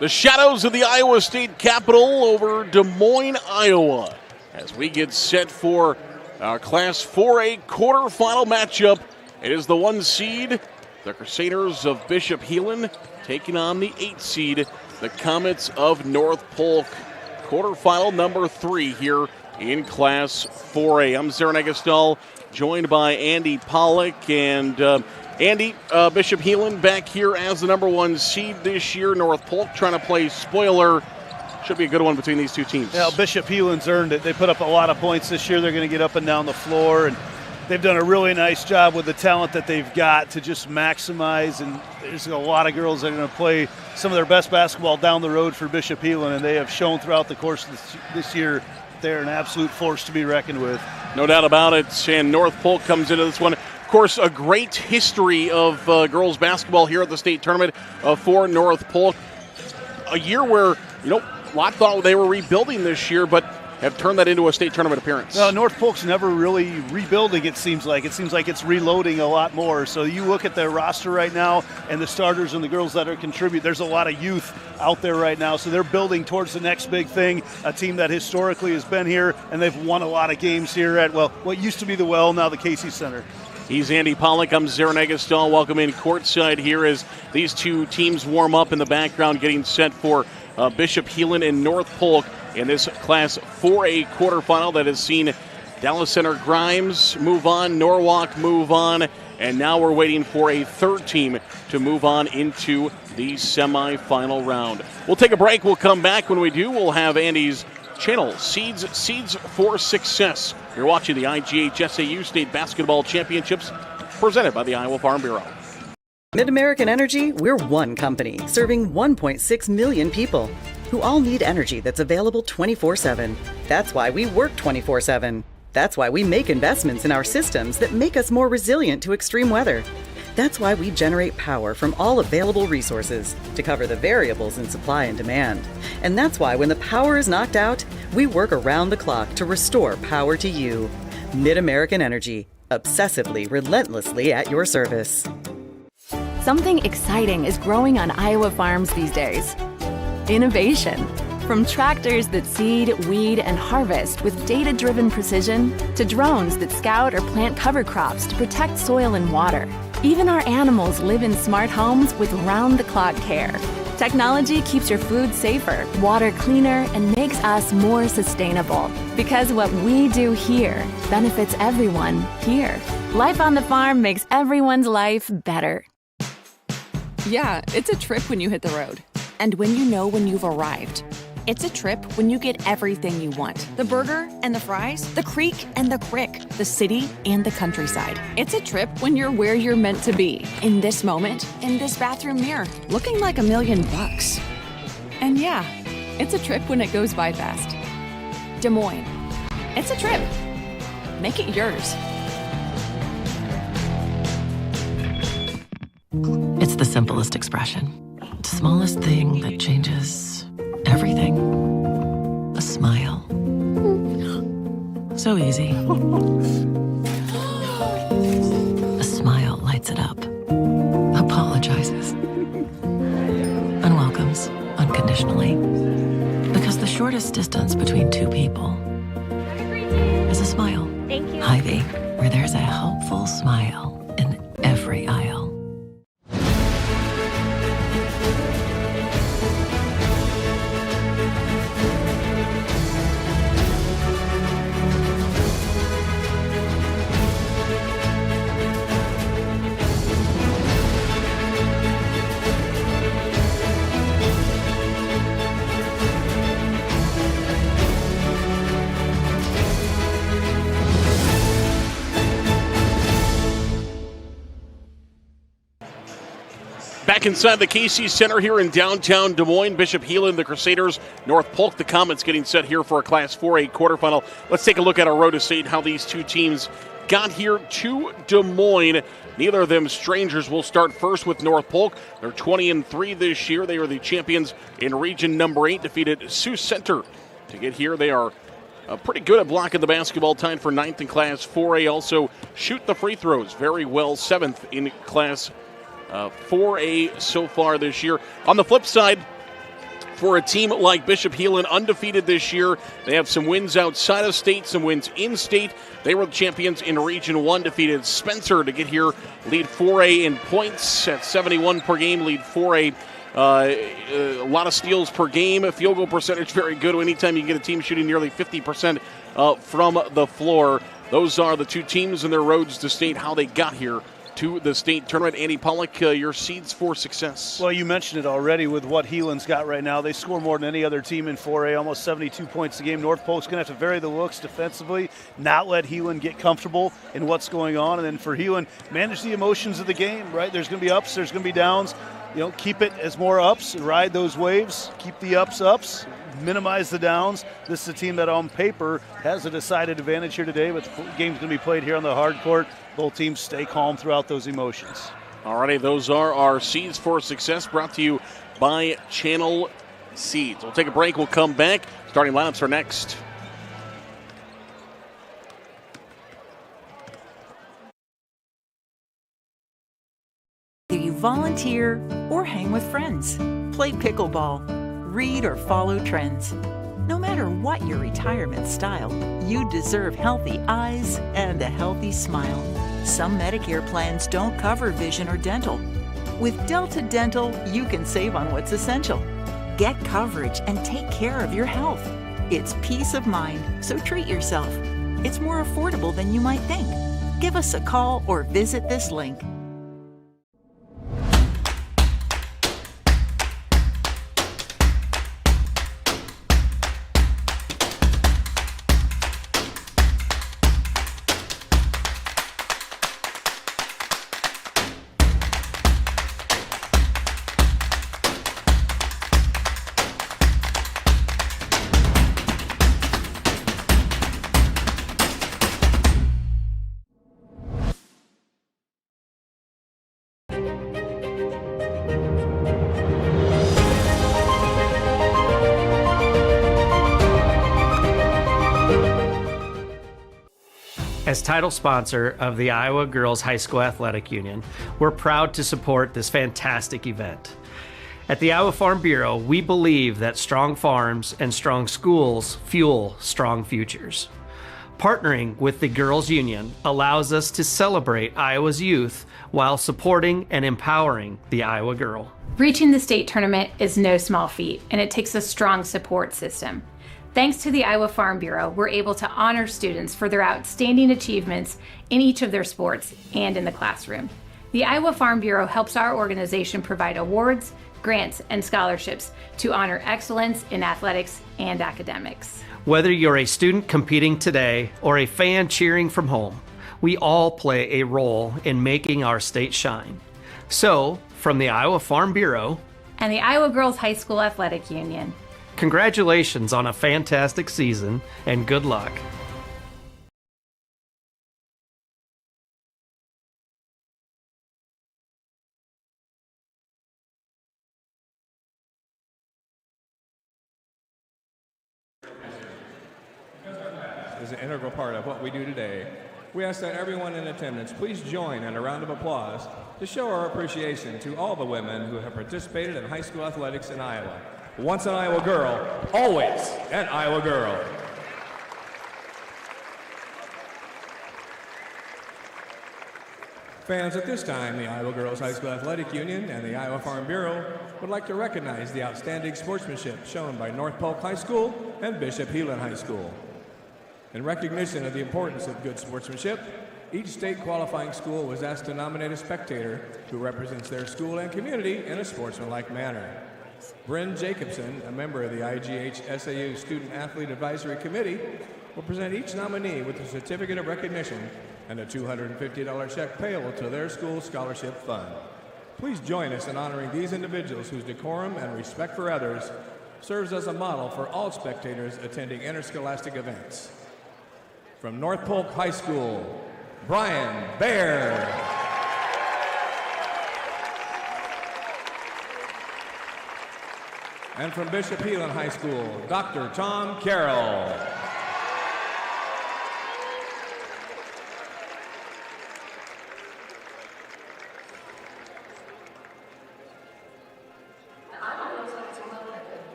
The shadows of the Iowa State Capitol over Des Moines, Iowa, as we get set for our Class 4A quarterfinal matchup. It is the 1 seed, the Crusaders of Bishop Heelan, taking on the 8 seed, the Comets of North Polk. Quarterfinal number 3 here in Class 4A. I'm Zarin Eggestal, joined by Andy Polk. And Andy, Bishop Heelan back here as the number 1 seed this year. North Polk trying to play spoiler. Should be a good one between these two teams. Yeah, Bishop Heelan's earned it. They put up a lot of points this year. They're going to get up and down the floor, and they've done a really nice job with the talent that they've got to just maximize. And there's a lot of girls that are going to play some of their best basketball down the road for Bishop Heelan, and they have shown throughout the course of this year they're an absolute force to be reckoned with. No doubt about it. And North Polk comes into this one. Of course, a great history of girls basketball here at the state tournament for North Polk. A year where, a lot thought they were rebuilding this year, but have turned that into a state tournament appearance. North Polk's never really rebuilding, it seems like. It seems like it's reloading a lot more. So you look at their roster right now and the starters and the girls that are contribute, there's a lot of youth out there right now. So they're building towards the next big thing, a team that historically has been here, and they've won a lot of games here at, what used to be the Well, now the Casey Center. He's Andy Pollock. I'm Zarin Eggestal. Welcome in courtside here as these two teams warm up in the background, getting set for Bishop Heelan and North Polk in this Class 4A quarterfinal that has seen Dallas Center Grimes move on, Norwalk move on, and now we're waiting for a third team to move on into the semifinal round. We'll take a break. We'll come back. When we do, we'll have Andy's channel, Seeds for Success. You're watching the IGHSAU State Basketball Championships presented by the Iowa Farm Bureau. Mid-American Energy, we're one company serving 1.6 million people who all need energy that's available 24/7. That's why we work 24/7. That's why we make investments in our systems that make us more resilient to extreme weather. That's why we generate power from all available resources to cover the variables in supply and demand. And that's why when the power is knocked out, we work around the clock to restore power to you. Mid-American Energy, obsessively, relentlessly at your service. Something exciting is growing on Iowa farms these days. Innovation. From tractors that seed, weed, and harvest with data-driven precision to drones that scout or plant cover crops to protect soil and water. Even our animals live in smart homes with round-the-clock care. Technology keeps your food safer, water cleaner, and makes us more sustainable. Because what we do here benefits everyone here. Life on the farm makes everyone's life better. Yeah, it's a trip when you hit the road. And when you know when you've arrived. It's a trip when you get everything you want. The burger and the fries, the creek and the crick, the city and the countryside. It's a trip when you're where you're meant to be. In this moment, in this bathroom mirror, looking like $1 million. And yeah, it's a trip when it goes by fast. Des Moines. It's a trip. Make it yours. It's the simplest expression. The smallest thing that changes everything. A smile. So easy. A smile lights it up. Apologizes. And welcomes unconditionally. Because the shortest distance between two people is a smile. Thank you. Hy-Vee, where there's a helpful smile in every aisle. Back inside the Casey Center here in downtown Des Moines, Bishop Heelan, the Crusaders, North Polk, the Comets getting set here for a Class 4A quarterfinal. Let's take a look at our road to state, how these two teams got here to Des Moines. Neither of them strangers. Will start first with North Polk. They're 20-3 this year. They are the champions in region number 8, defeated Sioux Center to get here. They are pretty good at blocking the basketball, tied for 9th in Class 4A. Also shoot the free throws very well, 7th in Class 4A so far this year. On the flip side, For a team like Bishop Heelan, undefeated this year, they have some wins outside of state, some wins in state. They were the champions in Region 1, defeated Spencer to get here, lead 4A in points at 71 per game, lead 4A. A lot of steals per game, field goal percentage very good. Anytime you get a team shooting nearly 50% from the floor. Those are the two teams and their roads to state, how they got here to the state tournament. Andy Polk, your seeds for success. Well, you mentioned it already with what Heelan's got right now. They score more than any other team in 4A, almost 72 points a game. North Polk's going to have to vary the looks defensively, not let Heelan get comfortable in what's going on. And then for Heelan, manage the emotions of the game, right? There's going to be ups, there's going to be downs. Keep it as more ups, ride those waves, keep the ups, minimize the downs. This is a team that on paper has a decided advantage here today, but the game's going to be played here on the hard court. Both teams stay calm throughout those emotions. All righty, those are our seeds for success, brought to you by Channel Seeds. We'll take a break, we'll come back. Starting lineups are next. Whether you volunteer or hang with friends, play pickleball, read or follow trends. No matter what your retirement style, you deserve healthy eyes and a healthy smile. Some Medicare plans don't cover vision or dental. With Delta Dental, you can save on what's essential. Get coverage and take care of your health. It's peace of mind, so treat yourself. It's more affordable than you might think. Give us a call or visit this link. As title sponsor of the Iowa Girls High School Athletic Union, we're proud to support this fantastic event. At the Iowa Farm Bureau, we believe that strong farms and strong schools fuel strong futures. Partnering with the Girls Union allows us to celebrate Iowa's youth while supporting and empowering the Iowa girl. Reaching the state tournament is no small feat, and it takes a strong support system. Thanks to the Iowa Farm Bureau, we're able to honor students for their outstanding achievements in each of their sports and in the classroom. The Iowa Farm Bureau helps our organization provide awards, grants, and scholarships to honor excellence in athletics and academics. Whether you're a student competing today or a fan cheering from home, we all play a role in making our state shine. So, from the Iowa Farm Bureau and the Iowa Girls High School Athletic Union, congratulations on a fantastic season and good luck. Is an integral part of what we do today. We ask that everyone in attendance please join in a round of applause to show our appreciation to all the women who have participated in high school athletics in Iowa. Once an Iowa girl, always an Iowa girl. Fans, at this time, the Iowa Girls High School Athletic Union and the Iowa Farm Bureau would like to recognize the outstanding sportsmanship shown by North Polk High School and Bishop Heelan High School. In recognition of the importance of good sportsmanship, each state qualifying school was asked to nominate a spectator who represents their school and community in a sportsmanlike manner. Bryn Jacobson, a member of the IGHSAU Student Athlete Advisory Committee, will present each nominee with a certificate of recognition and a $250 check payable to their school scholarship fund. Please join us in honoring these individuals whose decorum and respect for others serves as a model for all spectators attending interscholastic events. From North Polk High School, Brian Baird. And from Bishop Heelan High School, Dr. Tom Carroll.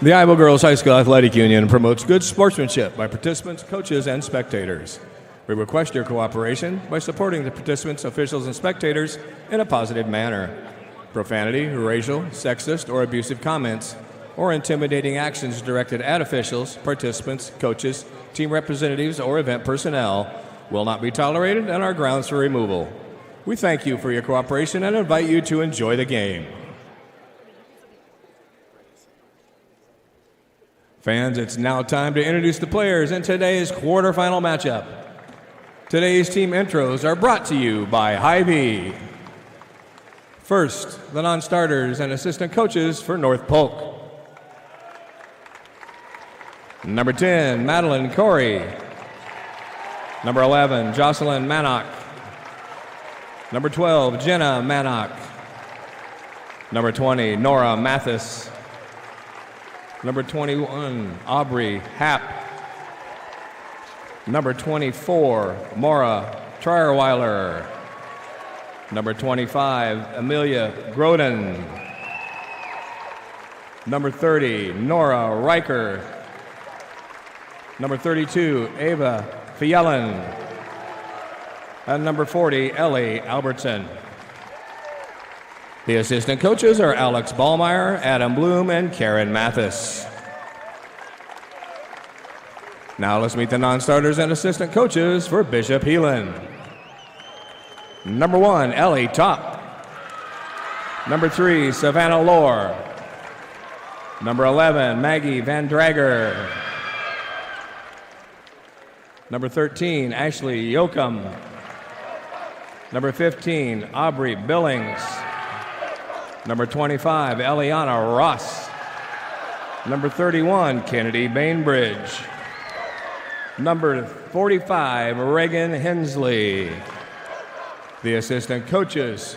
The Iowa Girls High School Athletic Union promotes good sportsmanship by participants, coaches, and spectators. We request your cooperation by supporting the participants, officials, and spectators in a positive manner. Profanity, racial, sexist, or abusive comments, or intimidating actions directed at officials, participants, coaches, team representatives, or event personnel will not be tolerated and are grounds for removal. We thank you for your cooperation and invite you to enjoy the game. Fans, it's now time to introduce the players in today's quarterfinal matchup. Today's team intros are brought to you by Hy-Vee. First, the non-starters and assistant coaches for North Polk. Number 10, Madeline Corey. Number 11, Jocelyn Mannock. Number 12, Jenna Mannock. Number 20, Nora Mathis. Number 21, Aubrey Happ. Number 24, Maura Trierweiler. Number 25, Amelia Groden. Number 30, Nora Riker. Number 32, Ava Fielen. And number 40, Ellie Albertson. The assistant coaches are Alex Ballmeyer, Adam Bloom, and Karen Mathis. Now let's meet the non-starters and assistant coaches for Bishop Heelan. Number 1, Ellie Top. Number 3, Savannah Lohr. Number 11, Maggie Van Drager. Number 13, Ashley Yoakum. Number 15, Aubrey Billings. Number 25, Eliana Ross. Number 31, Kennedy Bainbridge. Number 45, Reagan Hensley. The assistant coaches,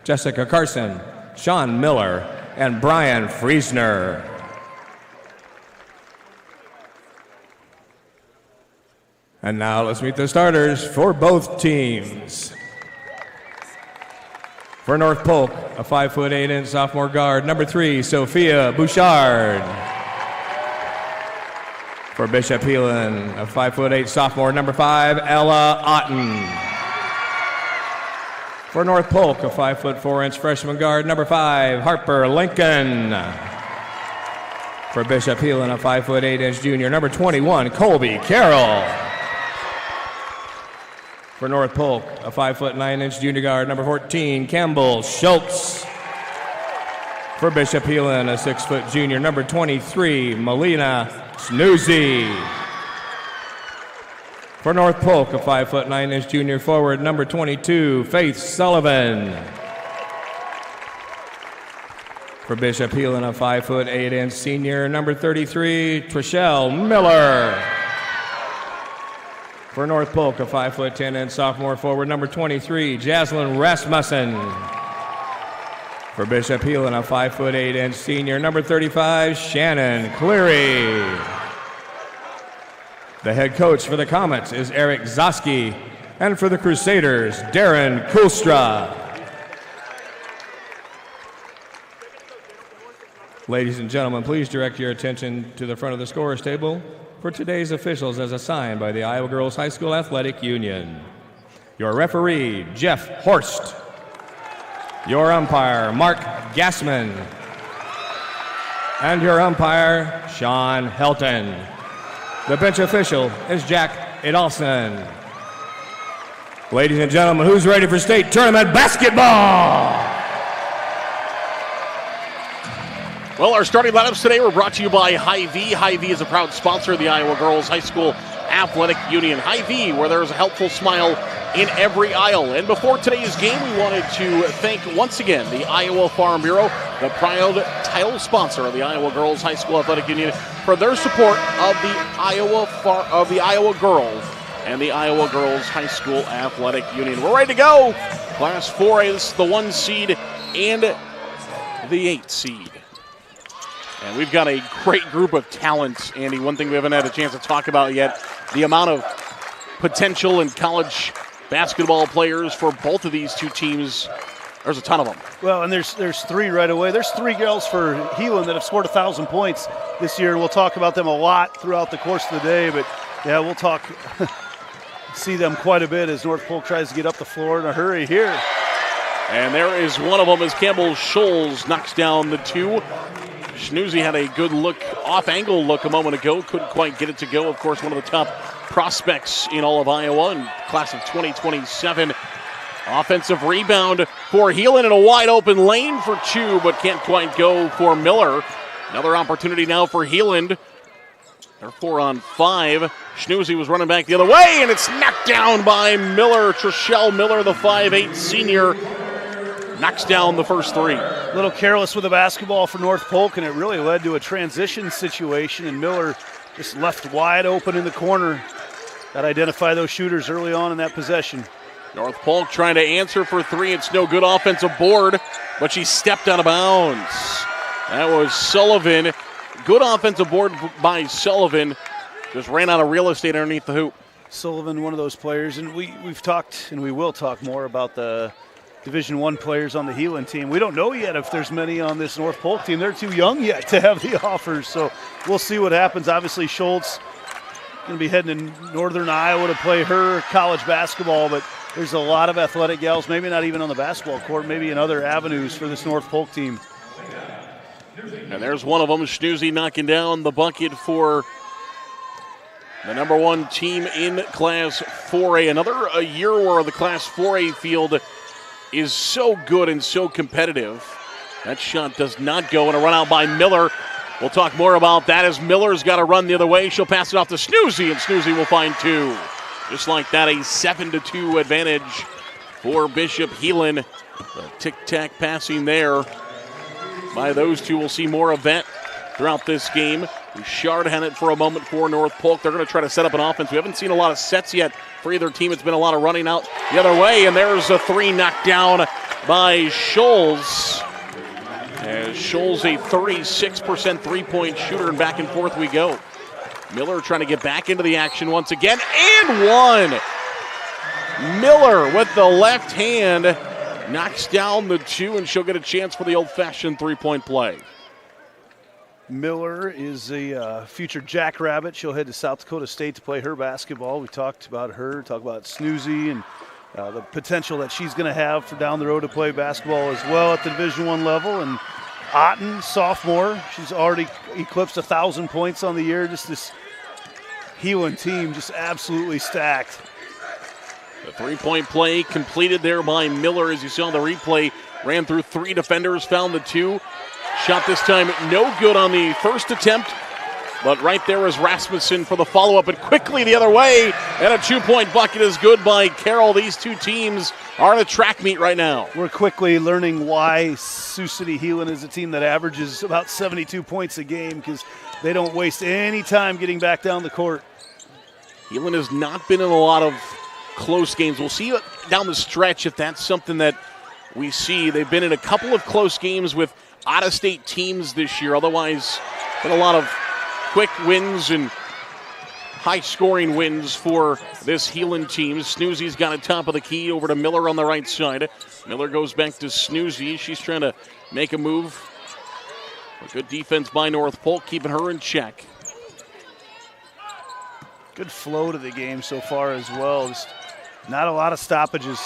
Jessica Carson, Sean Miller, and Brian Friesner. And now let's meet the starters for both teams. For North Polk, a 5'8" sophomore guard, number 3, Sophia Bouchard. For Bishop Heelan, a 5'8" sophomore, number 5, Ella Otten. For North Polk, a 5'4" freshman guard, number 5, Harper Lincoln. For Bishop Heelan, a 5'8" junior, number 21, Colby Carroll. For North Polk, a 5'9" junior guard, number 14, Campbell Schultz. For Bishop Heelan, a 6' junior, number 23, Melina Snoozy. For North Polk, a 5'9" junior forward, number 22, Faith Sullivan. For Bishop Heelan, a 5'8" senior, number 33, Trishelle Miller. For North Polk, a 5'10" sophomore forward, number 23, Jaslyn Rasmussen. For Bishop Heelan, a 5'8" senior, number 35, Shannon Cleary. The head coach for the Comets is Eric Zoski, and for the Crusaders, Darren Kulstra. Ladies and gentlemen, please direct your attention to the front of the scorer's table for today's officials as assigned by the Iowa Girls High School Athletic Union. Your referee, Jeff Horst. Your umpire, Mark Gassman. And your umpire, Sean Helton. The bench official is Jack Adolson. Ladies and gentlemen, who's ready for state tournament basketball? Well, our starting lineups today were brought to you by Hy-Vee. Hy-Vee is a proud sponsor of the Iowa Girls High School Athletic Union. Hy-Vee, where there's a helpful smile in every aisle. And before today's game, we wanted to thank once again the Iowa Farm Bureau, the proud title sponsor of the Iowa Girls High School Athletic Union, for their support of the Iowa Girls and the Iowa Girls High School Athletic Union. We're ready to go. Class 4A, this is the 1 seed and the 8 seed. And we've got a great group of talent, Andy. One thing we haven't had a chance to talk about yet, the amount of potential in college basketball players for both of these two teams There's a ton of them. Well, and there's 3 right away. There's 3 girls for Heelan that have scored 1,000 points this year. We'll talk about them a lot throughout the course of the day, but yeah, we'll talk, see them quite a bit as North Polk tries to get up the floor in a hurry here. And there is one of them as Campbell Scholes knocks down the 2. Schnoozy had a good look, off-angle look a moment ago. Couldn't quite get it to go. Of course, one of the top prospects in all of Iowa in class of 2027. Offensive rebound for Heelan in a wide-open lane for 2, but can't quite go for Miller. Another opportunity now for Heelan. They're 4 on 5. Schnoozy was running back the other way, and it's knocked down by Miller. Trishelle Miller, the 5'8 senior, knocks down the first 3. A little careless with the basketball for North Polk, and it really led to a transition situation, and Miller just left wide open in the corner. Got to identify those shooters early on in that possession. North Polk trying to answer for 3. It's no good offensive board, but she stepped out of bounds. That was Sullivan. Good offensive board by Sullivan. Just ran out of real estate underneath the hoop. Sullivan, one of those players, and we've talked, and we will talk more about the Division I players on the Heelan team. We don't know yet if there's many on this North Polk team. They're too young yet to have the offers, so we'll see what happens. Obviously, Schultz going to be heading to Northern Iowa to play her college basketball, but there's a lot of athletic gals, maybe not even on the basketball court, maybe in other avenues for this North Polk team. And there's one of them, Schnoozy knocking down the bucket for the number 1 team in Class 4A. Another year where the Class 4A field is so good and so competitive. That shot does not go, and a run out by Miller. We'll talk more about that as Miller's got to run the other way. She'll pass it off to Schnoozy, and Schnoozy will find 2. Just like that, a 7-2 advantage for Bishop Heelan. The tic-tac passing there by those 2. We'll see more of that throughout this game. Bouchard had it for a moment for North Polk. They're going to try to set up an offense. We haven't seen a lot of sets yet for either team. It's been a lot of running out the other way, and there's a 3 knocked down by Scholes. As Scholes, a 36% three-point shooter, and back and forth we go. Miller trying to get back into the action once again, and 1. Miller with the left hand knocks down the 2, and she'll get a chance for the old-fashioned three-point play. Miller is a future Jackrabbit. She'll head to South Dakota State to play her basketball. We talked about her, talked about Schnoozy, and the potential that she's going to have for down the road to play basketball as well at the Division I level. And Otten, sophomore, she's already eclipsed 1,000 points on the year. Just this Heelan team just absolutely stacked. The three-point play completed there by Miller. As you saw the replay, ran through 3 defenders, found the 2. Shot this time no good on the first attempt, but right there was Rasmussen for the follow-up, and quickly the other way, and a 2-point bucket is good by Carroll. These 2 teams are in a track meet right now. We're quickly learning why Sioux City Heelan is a team that averages about 72 points a game, because they don't waste any time getting back down the court. Heelan has not been in a lot of close games. We'll see down the stretch if that's something that we see. They've been in a couple of close games with out-of-state teams this year. Otherwise, been a lot of quick wins and high-scoring wins for this Heelan team. Snoozy's got it top of the key over to Miller on the right side. Miller goes back to Snoozy. She's trying to make a move. A good defense by North Polk, keeping her in check. Good flow to the game so far as well. Just not a lot of stoppages.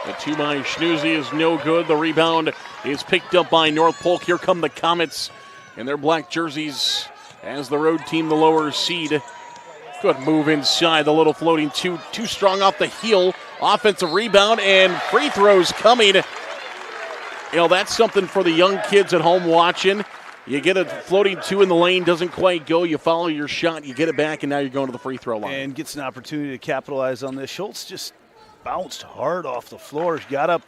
The 2 by Schnoozy is no good. The rebound is picked up by North Polk. Here come the Comets in their black jerseys as the road team, the lower seed. Good move inside. The little floating too strong off the heel. Offensive rebound and free throws coming. You know, that's something for the young kids at home watching. You get a floating 2 in the lane, doesn't quite go. You follow your shot, you get it back, and now you're going to the free throw line. And gets an opportunity to capitalize on this. Schultz just bounced hard off the floor. She got up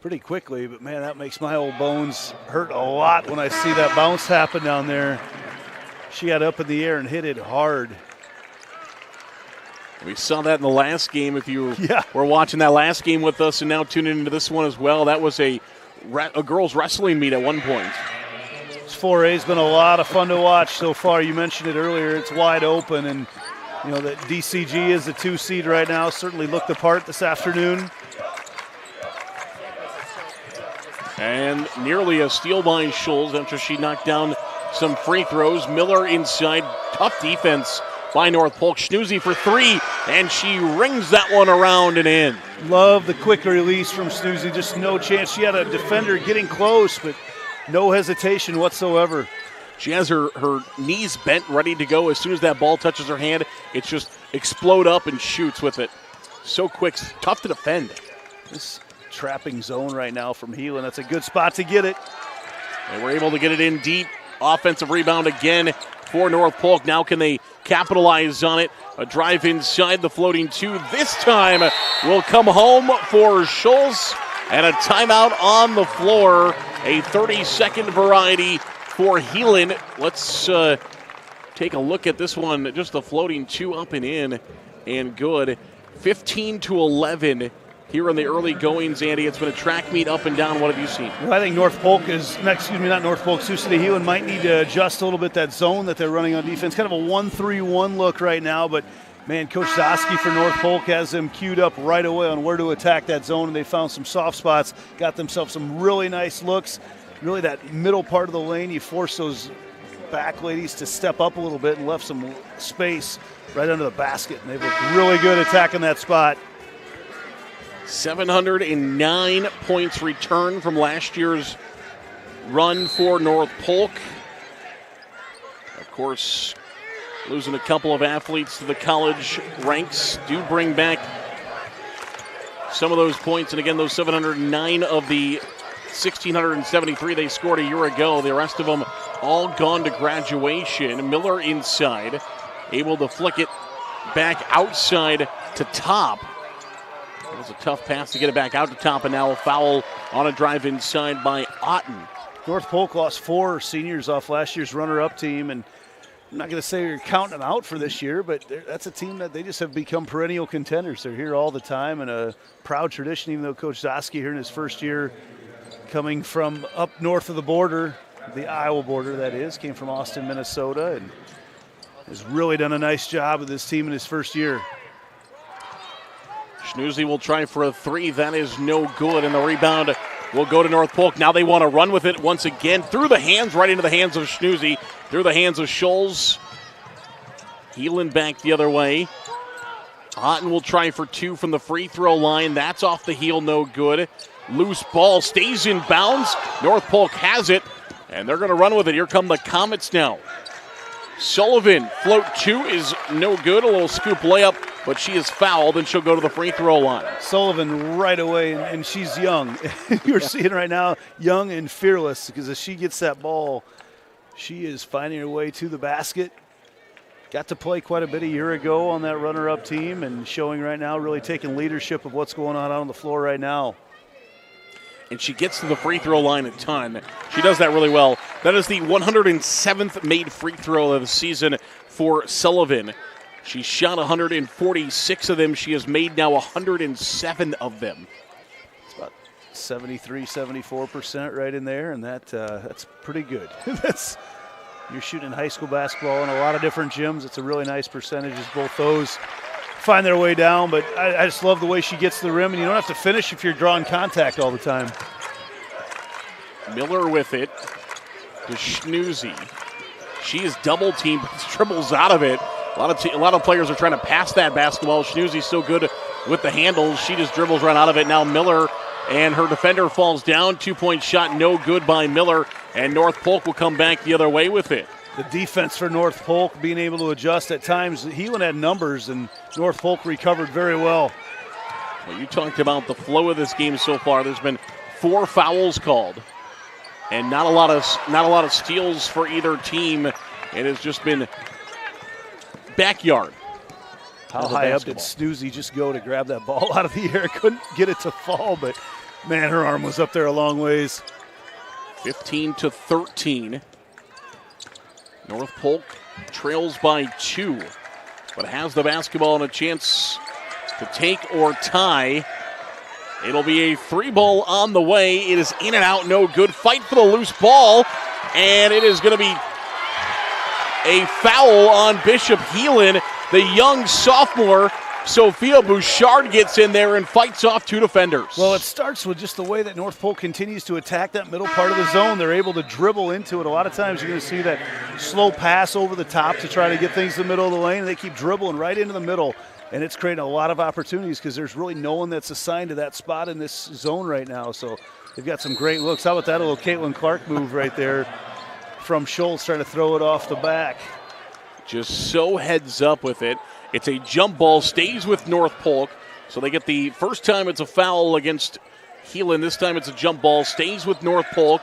pretty quickly, but man, that makes my old bones hurt a lot when I see that bounce happen down there. She got up in the air and hit it hard. We saw that in the last game. If you were watching that last game with us and now tuning into this one as well, that was a girls' wrestling meet at one point. This 4A has been a lot of fun to watch so far. You mentioned it earlier. It's wide open, and you know that DCG is the 2 seed right now. Certainly looked the part this afternoon. And nearly a steal by Schultz after she knocked down some free throws. Miller inside. Tough defense by North Polk. Schnoozy for three, and she rings that one around and in. Love the quick release from Schnoozy. Just no chance. She had a defender getting close, but no hesitation whatsoever. She has her knees bent, ready to go. As soon as that ball touches her hand, it's just explode up and shoots with it. So quick, tough to defend. This trapping zone right now from Heelan. That's a good spot to get it. They were able to get it in deep. Offensive rebound again for North Polk. Now can they capitalize on it? A drive inside the floating two. This time will come home for Schultz. And a timeout on the floor. A 30-second variety for Heelan. Let's take a look at this one. Just a floating two up and in and good. 15-11 here in the early goings, Andy. It's been a track meet up and down. What have you seen? Well, I think North Polk Sioux City Heelan might need to adjust a little bit that zone that they're running on defense. Kind of a 1-3-1 look right now, but man, Coach Zosky for North Polk has them queued up right away on where to attack that zone, and they found some soft spots, got themselves some really nice looks. Really that middle part of the lane, you force those back ladies to step up a little bit and left some space right under the basket, and they've looked really good attacking that spot. 709 points returned from last year's run for North Polk. Of course, losing a couple of athletes to the college ranks do bring back some of those points. And again, those 709 of the 1,673 they scored a year ago. The rest of them all gone to graduation. Miller inside, able to flick it back outside to Top. It was a tough pass to get it back out to Top, and now a foul on a drive inside by Otten. North Polk lost 4 seniors off last year's runner-up team, and I'm not going to say you're counting them out for this year, but that's a team that they just have become perennial contenders. They're here all the time, and a proud tradition, even though Coach Zosky here in his first year coming from up north of the border, the Iowa border that is, came from Austin, Minnesota, and has really done a nice job with this team in his first year. Schnoozy will try for a three. That is no good, and the rebound will go to North Polk. Now they want to run with it once again. Through the hands, right into the hands of Schnoozy. Through the hands of Schultz. Heelan back the other way. Otten will try for two from the free throw line. That's off the heel, no good. Loose ball stays in bounds. North Polk has it, and they're going to run with it. Here come the Comets now. Sullivan, float two is no good. A little scoop layup, but she is fouled, and she'll go to the free throw line. Sullivan right away, and she's young. You're seeing right now, young and fearless, because as she gets that ball, she is finding her way to the basket. Got to play quite a bit a year ago on that runner-up team, and showing right now, really taking leadership of what's going on out on the floor right now. And she gets to the free throw line a ton. She does that really well. That is the 107th made free throw of the season for Sullivan. She shot 146 of them. She has made now 107 of them. It's about 73, 74% right in there, and that's pretty good. You're shooting high school basketball in a lot of different gyms. It's a really nice percentage as both those find their way down, but I just love the way she gets to the rim, and you don't have to finish if you're drawing contact all the time. Miller with it to Schnoozy. She is double teamed, but dribbles out of it. A lot of players are trying to pass that basketball. Schnoozy's so good with the handles. She just dribbles right out of it. Now Miller and her defender falls down. 2-point shot, no good by Miller, and North Polk will come back the other way with it. The defense for North Polk being able to adjust at times. Heelan had numbers, and North Polk recovered very well. Well, you talked about the flow of this game so far. There's been 4 fouls called, and not a lot of steals for either team. It has just been backyard. How high up did Schnoozy just go to grab that ball out of the air? Couldn't get it to fall, but man, her arm was up there a long ways. 15-13. North Polk trails by 2, but has the basketball and a chance to take or tie. It'll be a 3-ball on the way. It is in and out, no good. Fight for the loose ball, and it is going to be a foul on Bishop Heelan, the young sophomore Sophia Bouchard gets in there and fights off 2 defenders. Well, it starts with just the way that North Polk continues to attack that middle part of the zone. They're able to dribble into it. A lot of times you're going to see that slow pass over the top to try to get things to the middle of the lane, and they keep dribbling right into the middle, and it's creating a lot of opportunities because there's really no one that's assigned to that spot in this zone right now. So they've got some great looks. How about that little Caitlin Clark move right there from Schultz, trying to throw it off the back. Just so heads up with it. It's a jump ball, stays with North Polk. So they get the first time it's a foul against Heelan. This time it's a jump ball, stays with North Polk.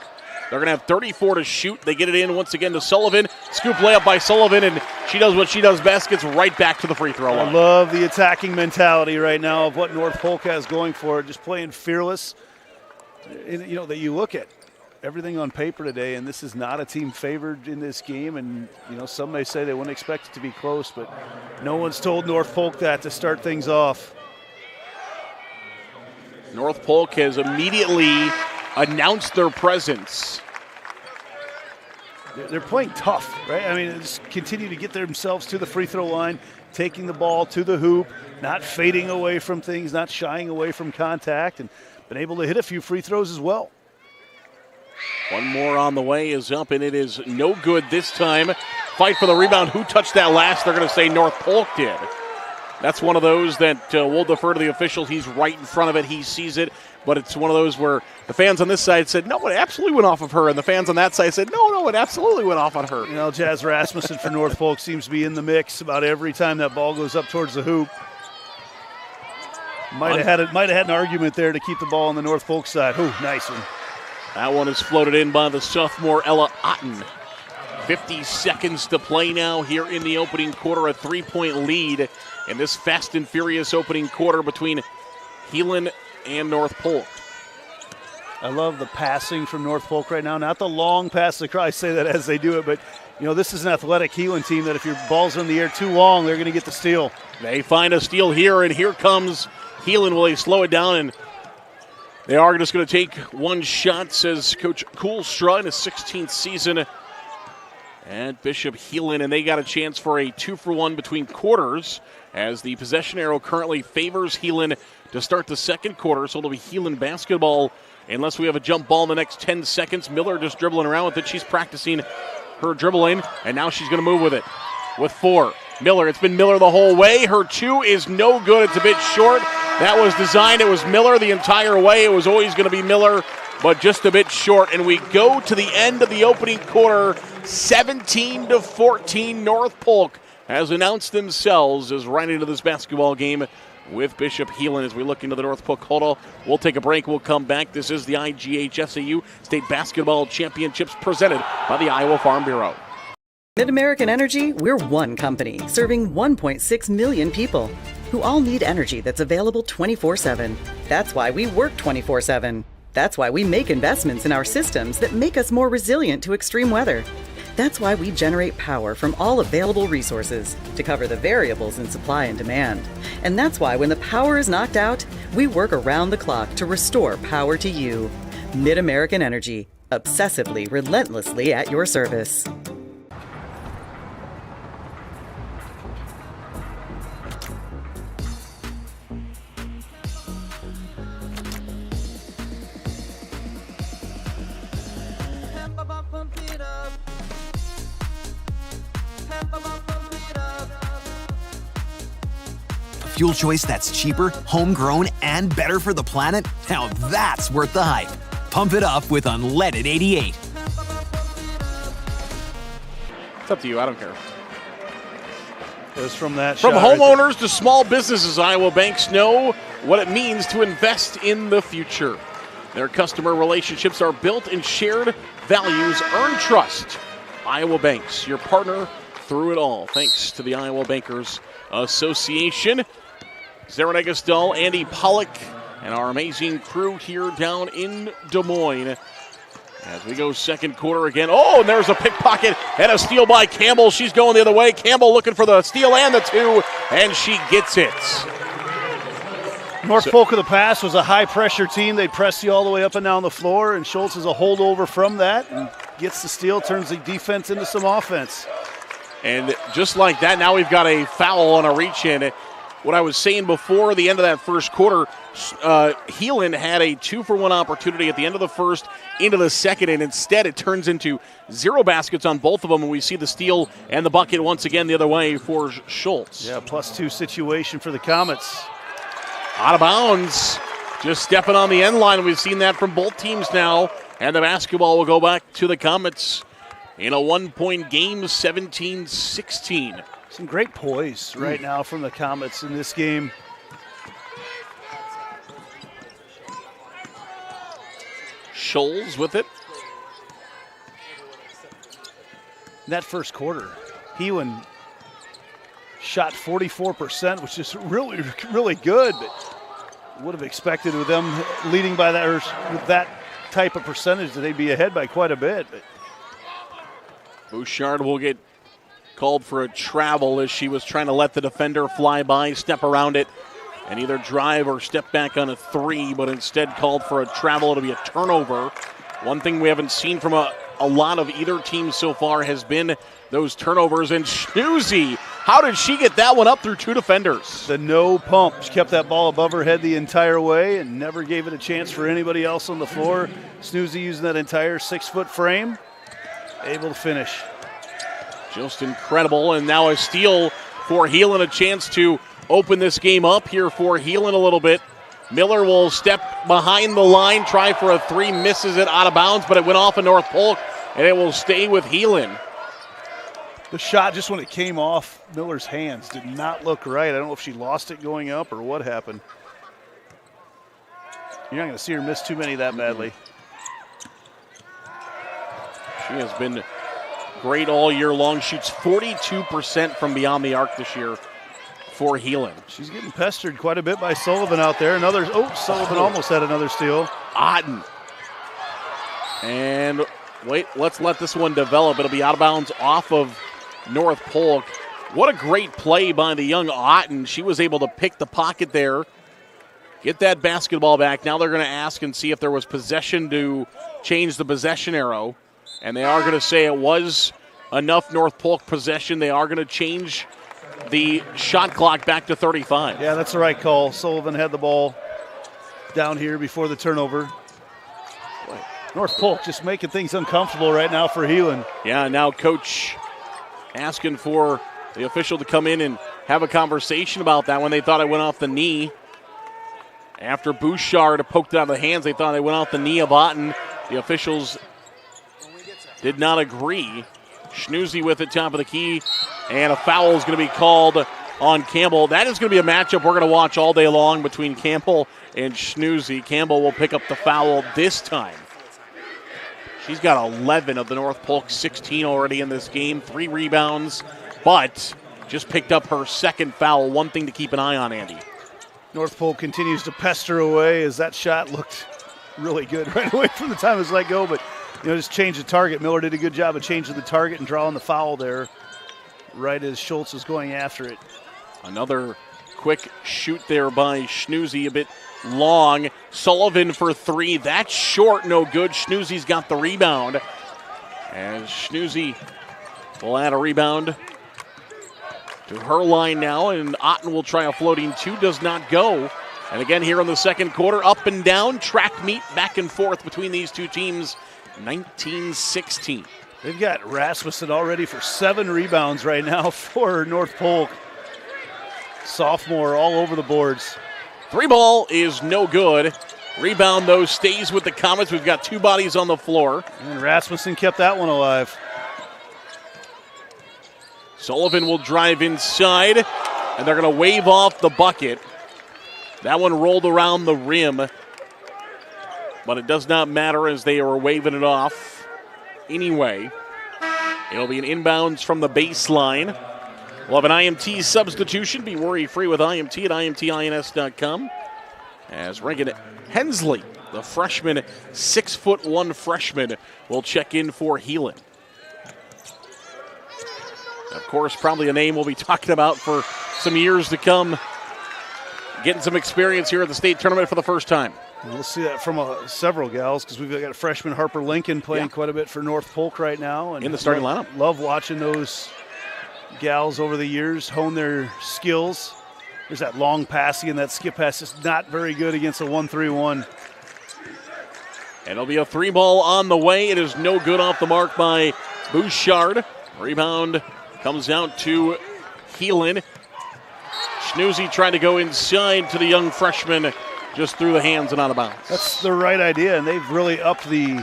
They're going to have 34 to shoot. They get it in once again to Sullivan. Scoop layup by Sullivan, and she does what she does best, gets right back to the free throw line. I love the attacking mentality right now of what North Polk has going for it, just playing fearless. You know, that you look at everything on paper today, and this is not a team favored in this game, and you know, some may say they wouldn't expect it to be close, but no one's told North Polk that to start things off. North Polk has immediately announced their presence. They're playing tough, right? I mean, just continue to get themselves to the free throw line, taking the ball to the hoop, not fading away from things, not shying away from contact, and been able to hit a few free throws as well. One more on the way is up, and it is no good this time. Fight for the rebound. Who touched that last? They're going to say North Polk did. That's one of those that we'll defer to the official. He's right in front of it. He sees it. But it's one of those where the fans on this side said, no, it absolutely went off of her. And the fans on that side said, no, it absolutely went off on her. You know, Jazz Rasmussen for North Polk seems to be in the mix about every time that ball goes up towards the hoop. Might have had an argument there to keep the ball on the North Polk side. Ooh, nice one. That one is floated in by the sophomore Ella Otten. 50 seconds to play now here in the opening quarter. A 3-point lead in this fast and furious opening quarter between Heelan and North Polk. I love the passing from North Polk right now. Not the long pass across. I say that as they do it, but you know, this is an athletic Heelan team that if your ball's in the air too long, they're going to get the steal. They find a steal here, and here comes Heelan. Will they slow it down? And they are just going to take one shot, says Coach Koolstra in his 16th season at Bishop Heelan, and they got a chance for a 2-for-1 between quarters as the possession arrow currently favors Heelan to start the second quarter, so it'll be Heelan basketball unless we have a jump ball in the next 10 seconds. Miller just dribbling around with it. She's practicing her dribbling, and now she's going to move with it with 4. Miller, it's been Miller the whole way. Her 2 is no good. It's a bit short. That was designed. It was Miller the entire way. It was always going to be Miller, but just a bit short. And we go to the end of the opening quarter, 17-14. North Polk has announced themselves as right into this basketball game with Bishop Heelan as we look into the North Polk huddle. We'll take a break. We'll come back. This is the IGHSAU State Basketball Championships presented by the Iowa Farm Bureau. Mid-American Energy, we're one company serving 1.6 million people who all need energy that's available 24/7. That's why we work 24/7. That's why we make investments in our systems that make us more resilient to extreme weather. That's why we generate power from all available resources to cover the variables in supply and demand. And that's why when the power is knocked out, we work around the clock to restore power to you. Mid-American Energy, obsessively, relentlessly at your service. Fuel choice that's cheaper, homegrown, and better for the planet? Now that's worth the hype. Pump it up with unleaded 88. It's up to you. I don't care. It was from that From shot homeowners to small businesses, Iowa banks know what it means to invest in the future. Their customer relationships are built in shared values, earn trust. Iowa Banks, your partner through it all. Thanks to the Iowa Bankers Association. Sarah Negastal, Andy Pollock, and our amazing crew here down in Des Moines. As we go second quarter again. Oh, and there's a pickpocket and a steal by Campbell. She's going the other way. Campbell looking for the steal and the 2, and she gets it. North Polk of the Pass was a high-pressure team. They press you all the way up and down the floor, and Schultz is a holdover from that and gets the steal, turns the defense into some offense. And just like that, now we've got a foul on a reach-in. what I was saying before the end of that first quarter, Heelan had a 2-for-1 opportunity at the end of the first into the second, and instead it turns into 0 baskets on both of them, and we see the steal and the bucket once again the other way for Schultz. Yeah, +2 situation for the Comets. Out of bounds, just stepping on the end line. We've seen that from both teams now, and the basketball will go back to the Comets in a 1-point game, 17-16. Some great poise right now from the Comets in this game. Scholes with it. In that first quarter, Heelan shot 44%, which is really, really good. But would have expected with them leading by that, or with that type of percentage, that they'd be ahead by quite a bit. But Bouchard will get called for a travel as she was trying to let the defender fly by, step around it, and either drive or step back on a 3, but instead called for a travel. It'll be a turnover. One thing we haven't seen from a lot of either team so far has been those turnovers. And Schnoozy, how did she get that one up through 2 defenders? The no pump. She kept that ball above her head the entire way and never gave it a chance for anybody else on the floor. Schnoozy using that entire 6-foot frame, able to finish. Just incredible, and now a steal for Heelan, a chance to open this game up here for Heelan a little bit. Miller will step behind the line, try for a 3, misses it out of bounds, but it went off of North Polk, and it will stay with Heelan. The shot, just when it came off Miller's hands, did not look right. I don't know if she lost it going up or what happened. You're not going to see her miss too many that badly. She has been great all year long. Shoots 42% from beyond the arc this year for Heelan. She's getting pestered quite a bit by Sullivan out there. Sullivan almost had another steal. Otten. And wait, let's let this one develop. It'll be out of bounds off of North Polk. What a great play by the young Otten. She was able to pick the pocket there, get that basketball back. Now they're going to ask and see if there was possession to change the possession arrow. And they are going to say it was enough North Polk possession. They are going to change the shot clock back to 35. Yeah, that's the right call. Sullivan had the ball down here before the turnover. Boy, North Polk just making things uncomfortable right now for Heelan. Yeah, now Coach asking for the official to come in and have a conversation about that when they thought it went off the knee. After Bouchard poked it out of the hands, they thought it went off the knee of Otten. The officials did not agree. Schnoozy with it, top of the key, and a foul is going to be called on Campbell. That is going to be a matchup we're going to watch all day long between Campbell and Schnoozy. Campbell will pick up the foul this time. She's got 11 of the North Polk 16 already in this game, 3 rebounds, but just picked up her second foul. One thing to keep an eye on, Andy. North Polk continues to pester away as that shot looked really good right away from the time it was let go, but just change the target. Miller did a good job of changing the target and drawing the foul there right as Schultz was going after it. Another quick shoot there by Schnoozy, a bit long. Sullivan for 3. That's short, no good. Schnoozy's got the rebound. As Schnoozy will add a rebound to her line now, and Otten will try a floating 2. Does not go. And again here in the second quarter, up and down, track meet back and forth between these two teams. 19-16. They've got Rasmussen already for 7 rebounds right now for North Polk. Sophomore all over the boards. 3 ball is no good. Rebound, though, stays with the Comets. We've got 2 bodies on the floor. And Rasmussen kept that one alive. Sullivan will drive inside, and they're going to wave off the bucket. That one rolled around the rim. But it does not matter as they are waving it off anyway. It'll be an inbounds from the baseline. We'll have an IMT substitution. Be worry-free with IMT at IMTINS.com. As Reagan Hensley, the freshman, 6'1" freshman, will check in for Heelan. Of course, probably a name we'll be talking about for some years to come. Getting some experience here at the state tournament for the first time. We'll see that from several gals because we've got a freshman, Harper Lincoln, playing quite a bit for North Polk right now. And in the starting lineup. Love watching those gals over the years hone their skills There's that long passing and that skip pass is not very good against a 1-3-1. And it'll be a 3-ball on the way. It is no good off the mark by Bouchard. Rebound comes out to Heelan. Schnoozy trying to go inside to the young freshman, just through the hands and out of bounds. That's the right idea, and they've really upped the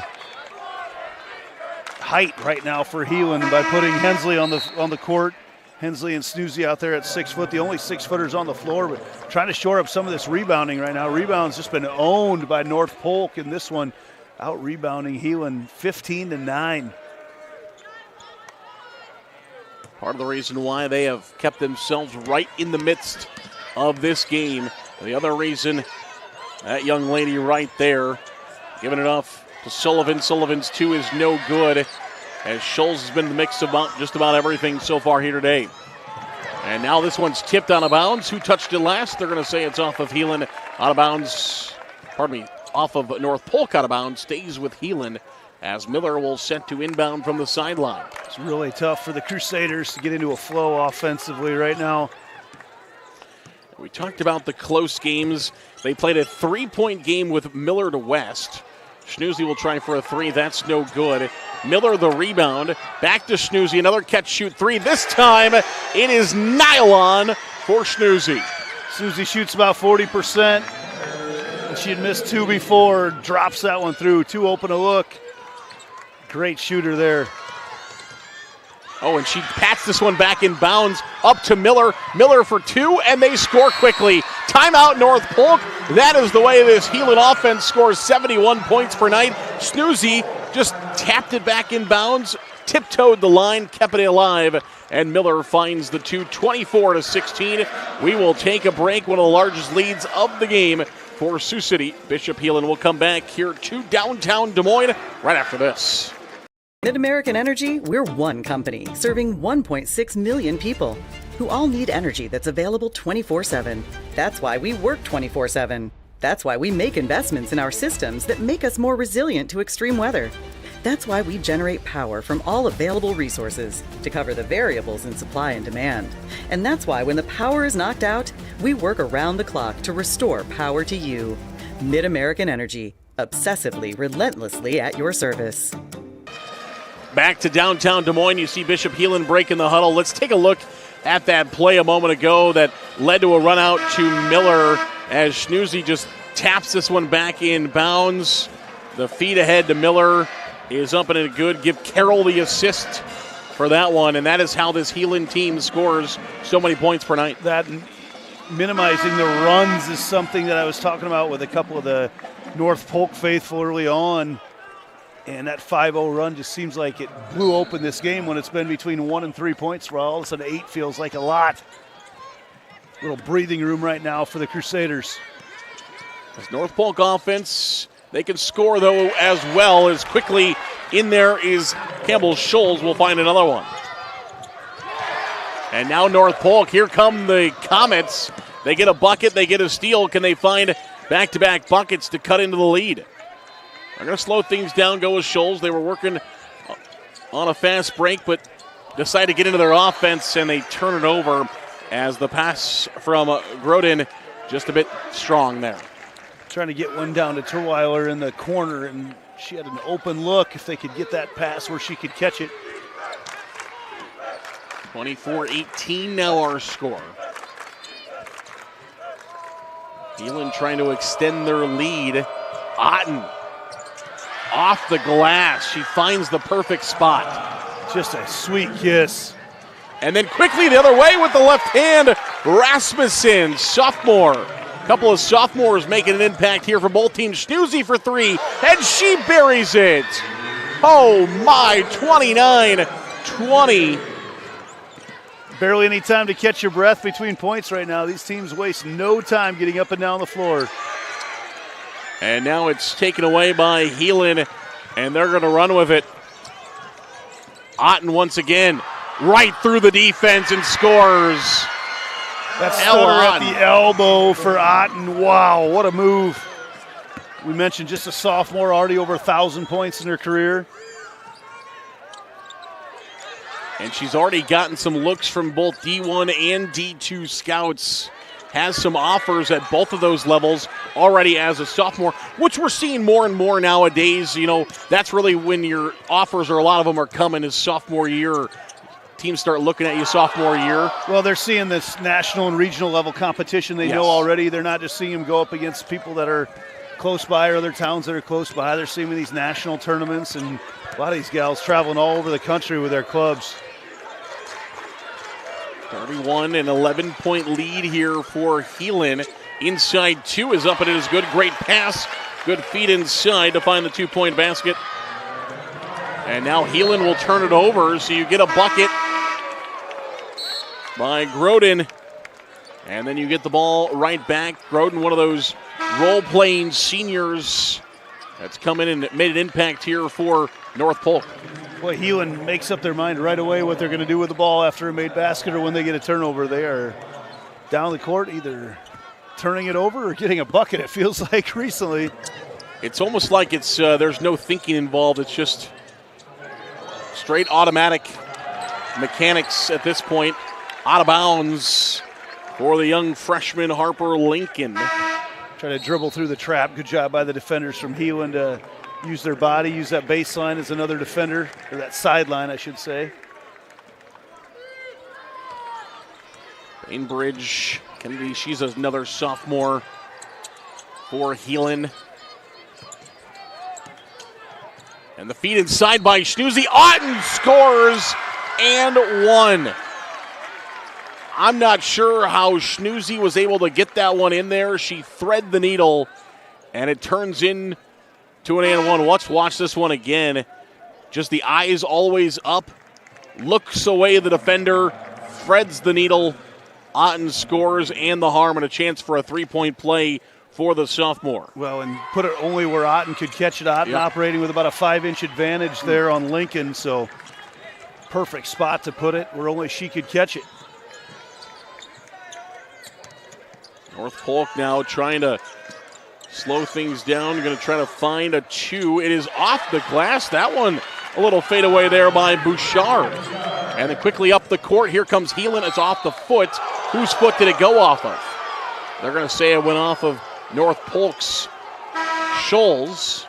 height right now for Heelan by putting Hensley on the court. Hensley and Schnoozy out there at 6 foot, the only 6-footers on the floor, but trying to shore up some of this rebounding right now. Rebound's just been owned by North Polk in this one, out rebounding Heelan 15-9. Part of the reason why they have kept themselves right in the midst of this game. The other reason, that young lady right there, giving it off to Sullivan. Sullivan's 2 is no good, as Scholes has been in the mix of just about everything so far here today. And now this one's tipped out of bounds. Who touched it last? They're going to say it's off of Heelan. Out of bounds, off of North Polk out of bounds, stays with Heelan, as Miller will set to inbound from the sideline. It's really tough for the Crusaders to get into a flow offensively right now. We talked about the close games. They played a 3-point game with Miller to West. Schnoozy will try for a 3. That's no good. Miller the rebound. Back to Schnoozy. Another catch, shoot 3. This time it is nylon for Schnoozy. Schnoozy shoots about 40%. She had missed 2 before. Drops that one through. 2 open to look. Great shooter there. Oh, and she pats this one back in bounds up to Miller. Miller for 2, and they score quickly. Timeout, North Polk. That is the way this Heelan offense scores 71 points per night. Schnoozy just tapped it back in bounds, tiptoed the line, kept it alive, and Miller finds the 2, 24-16. We will take a break, one of the largest leads of the game for Sioux City. Bishop Heelan will come back here to downtown Des Moines right after this. Mid-American Energy, we're one company serving 1.6 million people who all need energy that's available 24/7. That's why we work 24/7. That's why we make investments in our systems that make us more resilient to extreme weather. That's why we generate power from all available resources to cover the variables in supply and demand. And that's why when the power is knocked out, we work around the clock to restore power to you. Mid-American Energy, obsessively, relentlessly at your service. Back to downtown Des Moines, you see Bishop Heelan breaking the huddle. Let's take a look at that play a moment ago that led to a run out to Miller, as Schnoozy just taps this one back in bounds. The feed ahead to Miller is up and in good. Give Carroll the assist for that one, and that is how this Heelan team scores so many points per night. That minimizing the runs is something that I was talking about with a couple of the North Polk faithful early on. And that 5-0 run just seems like it blew open this game when it's been between 1 and 3 points, where all of a sudden 8 feels like a lot. Little breathing room right now for the Crusaders. This North Polk offense, they can score, though, as well. As quickly in there is Campbell Scholes. We'll find another one. And now North Polk, here come the Comets. They get a bucket, they get a steal. Can they find back-to-back buckets to cut into the lead? They're going to slow things down, go with Scholes. They were working on a fast break, but decide to get into their offense, and they turn it over as the pass from Grodin just a bit strong there. Trying to get one down to Terweiler in the corner, and she had an open look if they could get that pass where she could catch it. 24-18 now our score. Heelan trying to extend their lead. Otten off the glass. She finds the perfect spot. Just a sweet kiss. And then quickly the other way with the left hand. Rasmussen, sophomore. A couple of sophomores making an impact here for both teams. Schnoozy for 3, and she buries it. Oh my, 29-20. Barely any time to catch your breath between points right now. These teams waste no time getting up and down the floor. And now it's taken away by Heelan, and they're going to run with it. Otten once again, right through the defense and scores. That stutter at the elbow for Otten. Wow, what a move. We mentioned just a sophomore, already over 1,000 points in her career. And she's already gotten some looks from both D1 and D2 scouts has some offers at both of those levels already as a sophomore, which we're seeing more and more nowadays. You know, that's really when your offers, or a lot of them are coming, is sophomore year. Teams start looking at you sophomore year. Well, they're seeing this national and regional level competition they know already. They're not just seeing them go up against people that are close by or other towns that are close by. They're seeing these national tournaments, and a lot of these gals traveling all over the country with their clubs. 31 and 11-point lead here for Heelan. Inside 2 is up, and it is good. Great pass. Good feed inside to find the 2-point basket. And now Heelan will turn it over, so you get a bucket by Groden. And then you get the ball right back. Groden, one of those role-playing seniors that's come in and made an impact here for North Polk. Boy, Heelan makes up their mind right away what they're going to do with the ball after a made basket or when they get a turnover. They are down the court either turning it over or getting a bucket, it feels like, recently. It's almost like it's there's no thinking involved. It's just straight automatic mechanics at this point. Out of bounds for the young freshman Harper Lincoln. Try to dribble through the trap. Good job by the defenders from Heelan to use their body, use that baseline as another defender, or that sideline, I should say. Bainbridge, Kennedy, she's another sophomore for Heelan. And the feed inside by Schnoozy. Otten scores and one. I'm not sure how Schnoozy was able to get that one in there. She thread the needle, and it turns in to an and one. Let's watch this one again. Just the eyes always up. Looks away the defender. Threads the needle. Otten scores and the harm, and a chance for a three-point play for the sophomore. Well, and put it only where Otten could catch it. Otten operating with about a 5-inch advantage there on Lincoln, so perfect spot to put it where only she could catch it. North Polk now trying to slow things down. Going to try to find a two. It is off the glass. That one a little fade away there by Bouchard. And then quickly up the court. Here comes Heelan. It's off the foot. Whose foot did it go off of? They're going to say it went off of North Polk's Scholes.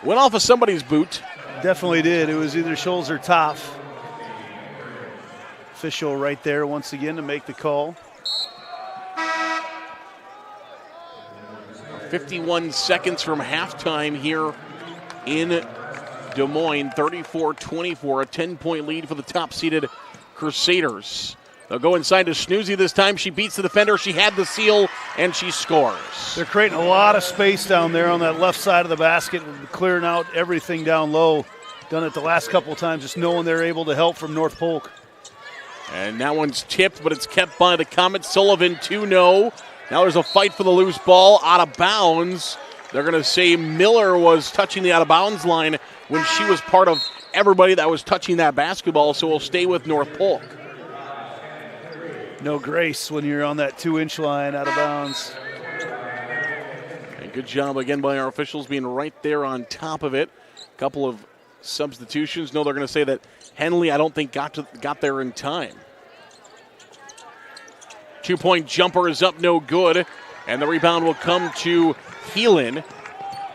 Went off of somebody's boot. Definitely did. It was either Scholes or Toff. Official right there once again to make the call. 51 seconds from halftime here in Des Moines. 34-24, a 10-point lead for the top-seeded Crusaders. They'll go inside to Schnoozy this time. She beats the defender. She had the seal, and she scores. They're creating a lot of space down there on that left side of the basket, clearing out everything down low. Done it the last couple of times, just knowing they're able to help from North Polk. And that one's tipped, but it's kept by the Comet. Sullivan 2-0. Now there's a fight for the loose ball, out of bounds. They're going to say Miller was touching the out-of-bounds line when she was part of everybody that was touching that basketball, so we'll stay with North Polk. No grace when you're on that 2-inch line out of bounds. And good job again by our officials being right there on top of it. A couple of substitutions. No, they're going to say that Henley, I don't think, got there in time. 2-point jumper is up, no good. And the rebound will come to Heelan.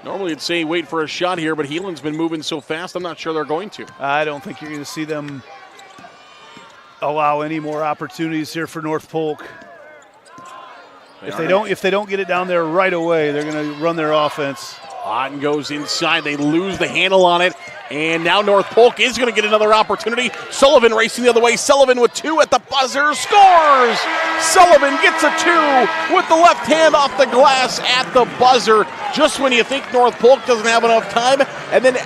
Normally it'd say wait for a shot here, but Heelan's been moving so fast, I'm not sure they're going to. I don't think you're going to see them allow any more opportunities here for North Polk. If they don't get it down there right away, they're going to run their offense. Otten goes inside. They lose the handle on it. And now North Polk is going to get another opportunity. Sullivan racing the other way. Sullivan with two at the buzzer. Scores! Sullivan gets a two with the left hand off the glass at the buzzer. Just when you think North Polk doesn't have enough time. And then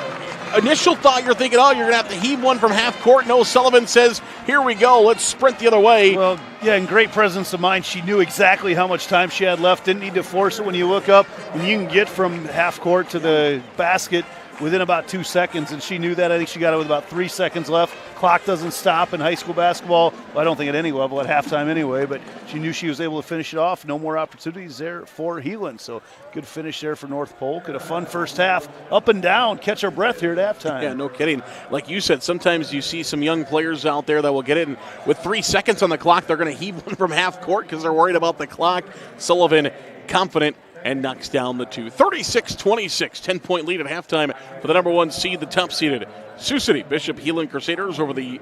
initial thought you're thinking, oh, you're going to have to heave one from half court. No, Sullivan says, here we go. Let's sprint the other way. Well, yeah, and great presence of mind. She knew exactly how much time she had left. Didn't need to force it when you look up. And you can get from half court to the basket within about 2 seconds, and she knew that. I think she got it with about 3 seconds left. Clock doesn't stop in high school basketball. Well, I don't think at any level at halftime anyway, but she knew she was able to finish it off. No more opportunities there for Heelan. So good finish there for North Polk. And a fun first half. Up and down, catch our breath here at halftime. Yeah, no kidding. Like you said, sometimes you see some young players out there that will get it, and with 3 seconds on the clock, they're going to heave one from half court because they're worried about the clock. Sullivan confident and knocks down the two. 36-26, 10-point lead at halftime for the number 1 seed, the top-seeded Sioux City Bishop Heelan Crusaders over the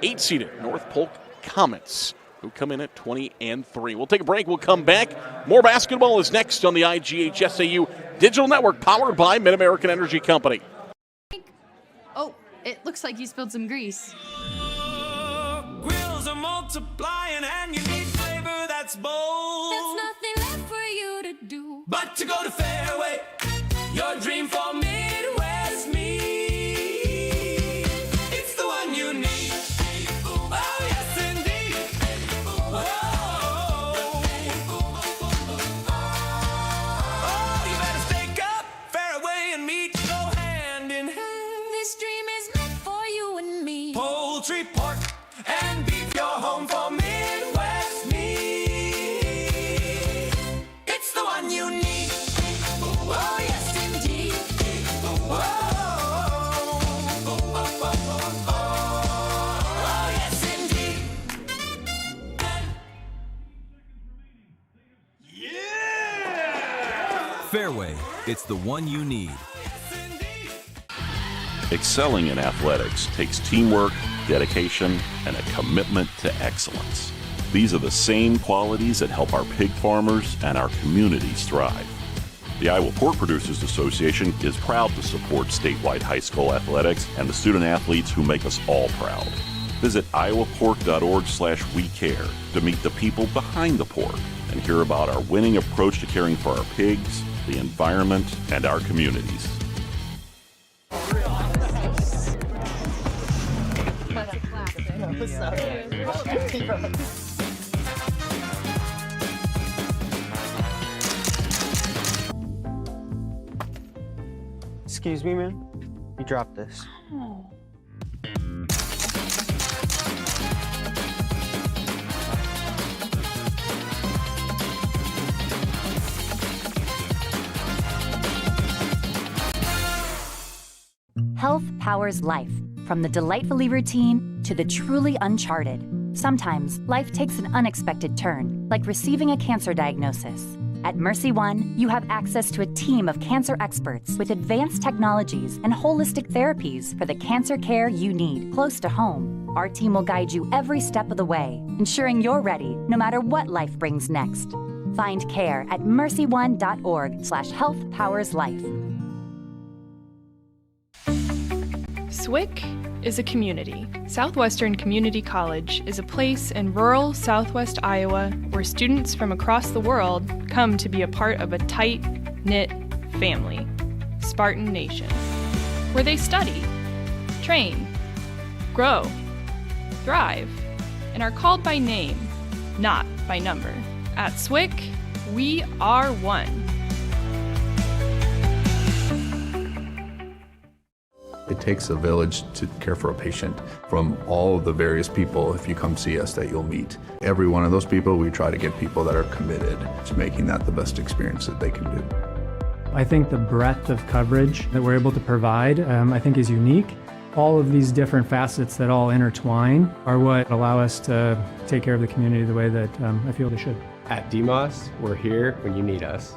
8-seeded North Polk Comets, who come in at 20-3. We'll take a break. We'll come back. More basketball is next on the IGHSAU Digital Network, powered by Mid-American Energy Company. Oh, it looks like you spilled some grease. Grills are multiplying and you need flavor that's bold. There's nothing left for you to do but to go to Fairway, your dream for Midwest meat. It's the one you need. Oh, yes, indeed. Oh, you better stake up. Fairway and meat go hand in hand. This dream is meant for you and me. Poultry, pork, and beef, your home for Midwest meat. It's the one you need. Oh, yes, indeed. Oh, yes, indeed. Fairway, it's the one you need. Excelling in athletics takes teamwork, dedication, and a commitment to excellence. These are the same qualities that help our pig farmers and our communities thrive. The Iowa Pork Producers Association is proud to support statewide high school athletics and the student athletes who make us all proud. Visit iowapork.org/WeCare to meet the people behind the pork and hear about our winning approach to caring for our pigs, the environment, and our communities. Excuse me, man. You dropped this. Oh. Health powers life, from the delightfully routine to the truly uncharted. Sometimes life takes an unexpected turn, like receiving a cancer diagnosis. At Mercy One, you have access to a team of cancer experts with advanced technologies and holistic therapies for the cancer care you need close to home. Our team will guide you every step of the way, ensuring you're ready no matter what life brings next. Find care at mercyone.org/healthpowerslife. SWIC is a community. Southwestern Community College is a place in rural southwest Iowa where students from across the world come to be a part of a tight-knit family, Spartan Nation, where they study, train, grow, thrive, and are called by name, not by number. At SWIC, we are one. It takes a village to care for a patient. From all of the various people, if you come see us, that you'll meet. Every one of those people, we try to get people that are committed to making that the best experience that they can do. I think the breadth of coverage that we're able to provide, I think is unique. All of these different facets that all intertwine are what allow us to take care of the community the way that I feel they should. At DMOS, we're here when you need us.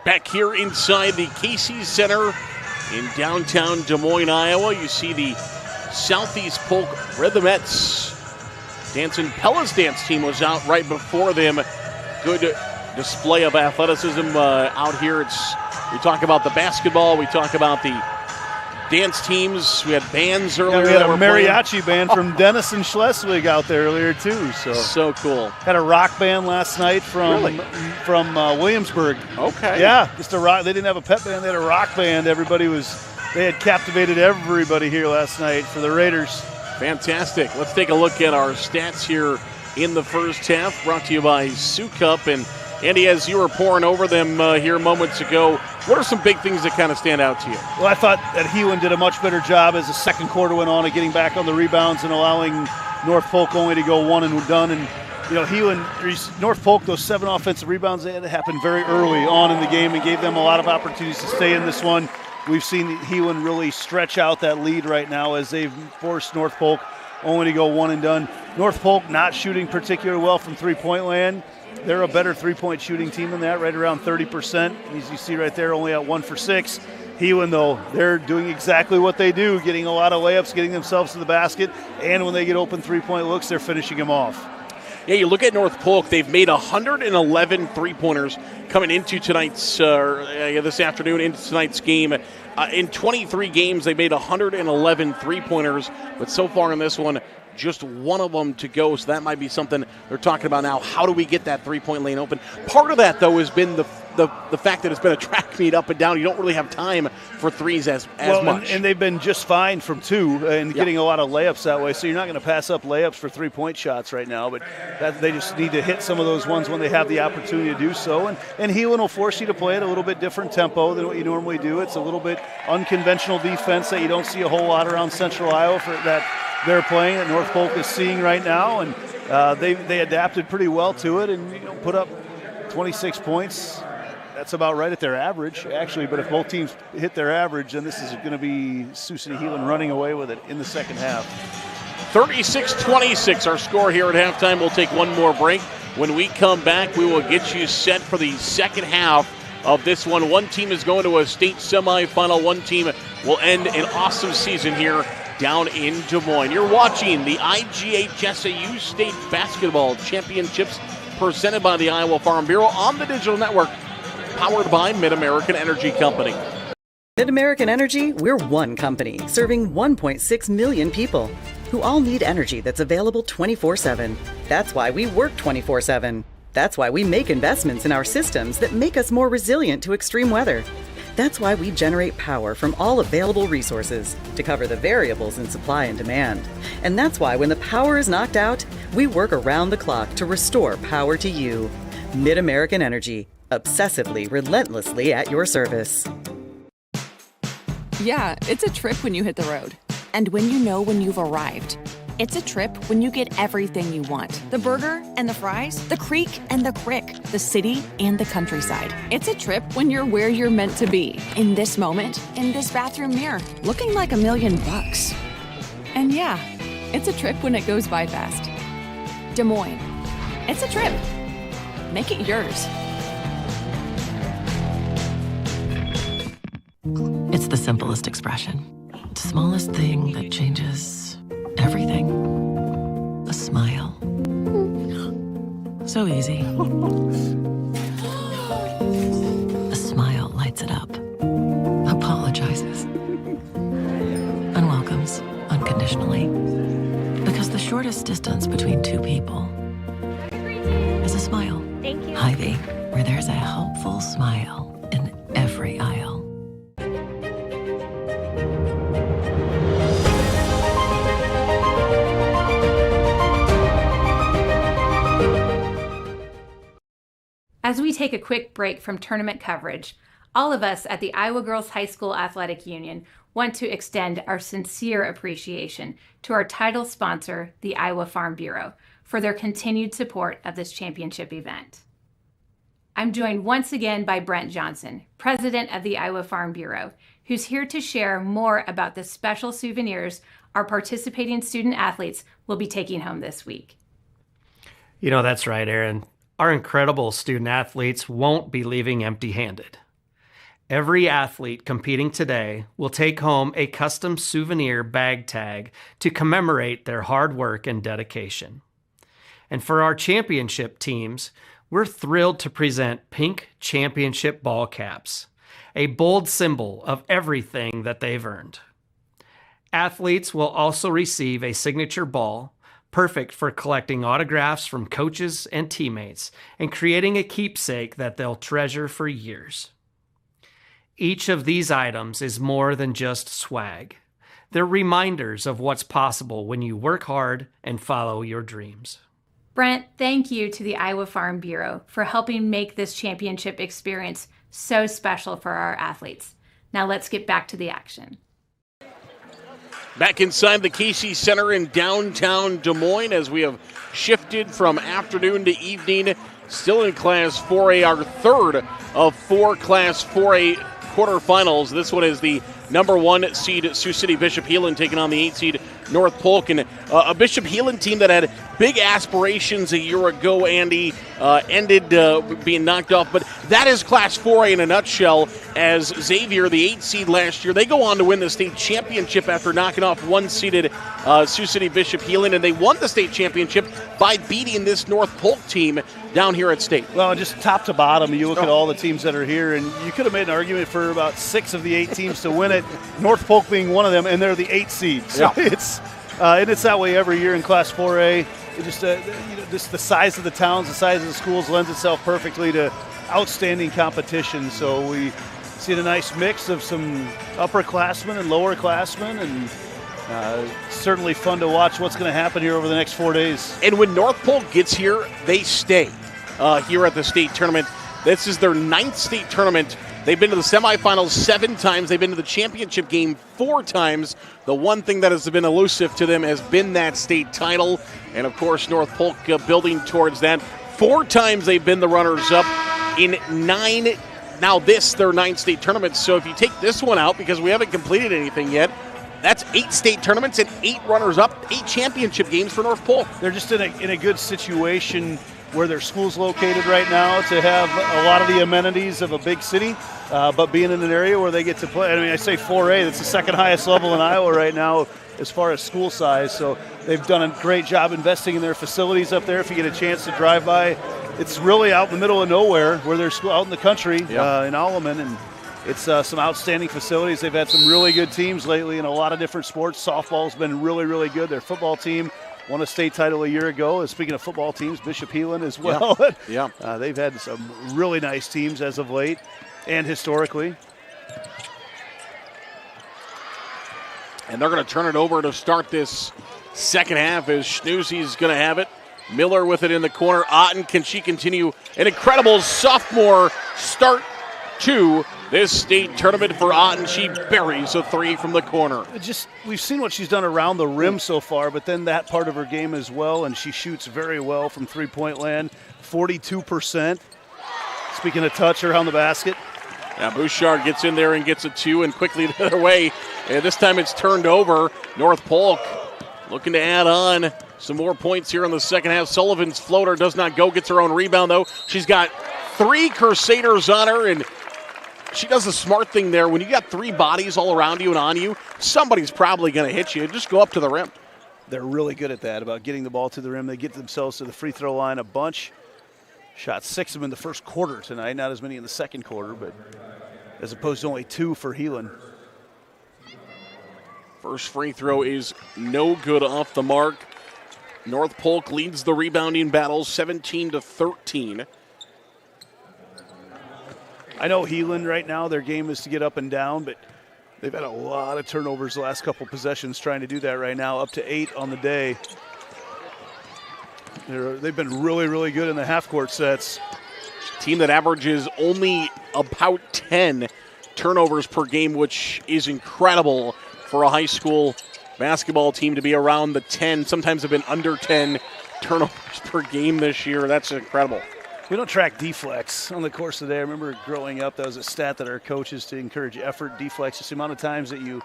Back here inside the Casey Center in downtown Des Moines, Iowa, you see the Southeast Polk Rhythmettes dancing. Pella's dance team was out right before them. Good display of athleticism out here. We talk about the basketball. We talk about the dance teams. We had bands earlier. Yeah, we had that a were mariachi playing. band from Denison Schleswig out there earlier too. So cool. Had a rock band last night from Williamsburg. Okay. Yeah, just a rock. They didn't have a pep band. They had a rock band. They had captivated everybody here last night for the Raiders. Fantastic. Let's take a look at our stats here in the first half, brought to you by Sioux Cup. And Andy, as you were pouring over them here moments ago, what are some big things that kind of stand out to you? Well, I thought that Heelan did a much better job as the second quarter went on of getting back on the rebounds and allowing North Polk only to go one and done. And, North Polk, those 7 offensive rebounds, they had to happen very early on in the game and gave them a lot of opportunities to stay in this one. We've seen Heelan really stretch out that lead right now as they've forced North Polk only to go one and done. North Polk not shooting particularly well from three-point land. They're a better three-point shooting team than that, right around 30%. As you see right there, only at 1 for 6. Heelan, though, they're doing exactly what they do, getting a lot of layups, getting themselves to the basket, and when they get open three-point looks, they're finishing them off. Yeah, you look at North Polk, they've made 111 three-pointers coming into tonight's, this afternoon, into tonight's game. In 23 games, they made 111 three-pointers, but so far in this one, just one of them to go, so that might be something they're talking about now. How do we get that three-point lane open? Part of that, though, has been the fact that it's been a track meet up and down. You don't really have time for threes as much. And they've been just fine from 2 and getting a lot of layups that way, so you're not going to pass up layups for three-point shots right now, but they just need to hit some of those ones when they have the opportunity to do so. And Heelan will force you to play at a little bit different tempo than what you normally do. It's a little bit unconventional defense that you don't see a whole lot around Central Iowa that they're playing, that North Polk is seeing right now, and they adapted pretty well to it and put up 26 points. That's about right at their average, actually, but if both teams hit their average, then this is going to be Sioux City Heelan running away with it in the second half. 36-26 our score here at halftime. We'll take one more break. When we come back, we will get you set for the second half of this one. One team is going to a state semifinal. One team will end an awesome season here down in Des Moines. You're watching the IGHSAU State Basketball Championships presented by the Iowa Farm Bureau on the digital network, powered by Mid-American Energy Company. Mid-American Energy, we're one company serving 1.6 million people who all need energy that's available 24/7. That's why we work 24/7. That's why we make investments in our systems that make us more resilient to extreme weather. That's why we generate power from all available resources to cover the variables in supply and demand. And that's why when the power is knocked out, we work around the clock to restore power to you. Mid-American Energy, obsessively, relentlessly at your service. Yeah, it's a trip when you hit the road. And when you know when you've arrived. It's a trip when you get everything you want. The burger and the fries, the creek and the crick, the city and the countryside. It's a trip when you're where you're meant to be. In this moment, in this bathroom mirror, looking like $1 million. And yeah, it's a trip when it goes by fast. Des Moines. It's a trip. Make it yours. It's the simplest expression. The smallest thing that changes everything. A smile. So easy. A smile lights it up. Apologizes. And welcomes unconditionally. Because the shortest distance between two people is a smile. Thank you. Hy-Vee, where there's a helpful smile in every aisle. As we take a quick break from tournament coverage, all of us at the Iowa Girls High School Athletic Union want to extend our sincere appreciation to our title sponsor, the Iowa Farm Bureau, for their continued support of this championship event. I'm joined once again by Brent Johnson, president of the Iowa Farm Bureau, who's here to share more about the special souvenirs our participating student athletes will be taking home this week. You know, that's right, Aaron. Our incredible student athletes won't be leaving empty-handed. Every athlete competing today will take home a custom souvenir bag tag to commemorate their hard work and dedication. And for our championship teams, we're thrilled to present pink championship ball caps, a bold symbol of everything that they've earned. Athletes will also receive a signature ball, perfect for collecting autographs from coaches and teammates and creating a keepsake that they'll treasure for years. Each of these items is more than just swag. They're reminders of what's possible when you work hard and follow your dreams. Brent, thank you to the Iowa Farm Bureau for helping make this championship experience so special for our athletes. Now let's get back to the action. Back inside the Casey Center in downtown Des Moines as we have shifted from afternoon to evening. Still in Class 4A, our third of 4 Class 4A quarterfinals. This one is the number 1 seed Sioux City Bishop Heelan taking on the 8 seed North Polk, and a Bishop Heelan team that had big aspirations a year ago, Andy, ended being knocked off. But that is Class 4A in a nutshell, as Xavier, the 8 seed last year, they go on to win the state championship after knocking off 1-seeded Sioux City Bishop Heelan, and they won the state championship by beating this North Polk team down here at state. Well, just top to bottom, you look at all the teams that are here, and you could have made an argument for about 6 of the 8 teams to win it, North Polk being one of them, and they're the 8 seed. So it's that way every year in Class 4A. It just, just the size of the towns, the size of the schools lends itself perfectly to outstanding competition. So we see a nice mix of some upperclassmen and lowerclassmen, and certainly fun to watch what's going to happen here over the next 4 days. And when North Polk gets here, they stay here at the state tournament. This is their 9th state tournament. They've been to the semifinals 7 times. They've been to the championship game 4 times. The one thing that has been elusive to them has been that state title. And, of course, North Polk building towards that. 4 times they've been the runners-up in 9. Now this, their 9th state tournaments. So if you take this one out, because we haven't completed anything yet, that's 8 state tournaments and 8 runners-up, 8 championship games for North Polk. They're just in a good situation where their school's located right now to have a lot of the amenities of a big city, but being in an area where they get to play. I mean, I say 4A, that's the second highest level in Iowa right now as far as school size. So they've done a great job investing in their facilities up there. If you get a chance to drive by, it's really out in the middle of nowhere where they're out in the country in Alleman, and it's some outstanding facilities. They've had some really good teams lately in a lot of different sports. Softball's been really, really good. Their football team won a state title a year ago. Speaking of football teams, Bishop Heelan as well. They've had some really nice teams as of late and historically. And they're going to turn it over to start this second half as Schnoozy's going to have it. Miller with it in the corner. Otten, can she continue an incredible sophomore start to this state tournament for Otten? She buries a 3 from the corner. We've seen what she's done around the rim so far, but then that part of her game as well, and she shoots very well from three-point land, 42%. Speaking of touch around the basket. Now Bouchard gets in there and gets a 2, and quickly the other way. And this time it's turned over. North Polk looking to add on some more points here in the second half. Sullivan's floater does not go, gets her own rebound though. She's got 3 Crusaders on her, and she does the smart thing there. When you got 3 bodies all around you and on you, somebody's probably going to hit you. Just go up to the rim. They're really good at that, about getting the ball to the rim. They get themselves to the free throw line a bunch. Shot 6 of them in the first quarter tonight, not as many in the second quarter, but as opposed to only 2 for Heelan. First free throw is no good off the mark. North Polk leads the rebounding battle 17-13. I know Heelan right now, their game is to get up and down, but they've had a lot of turnovers the last couple possessions trying to do that right now, up to 8 on the day. They've been really, really good in the half-court sets. Team that averages only about 10 turnovers per game, which is incredible for a high school basketball team to be around the 10. Sometimes have been under 10 turnovers per game this year. That's incredible. We don't track deflects on the course of the day. I remember growing up, that was a stat that our coaches to encourage effort. Deflects, just the amount of times that you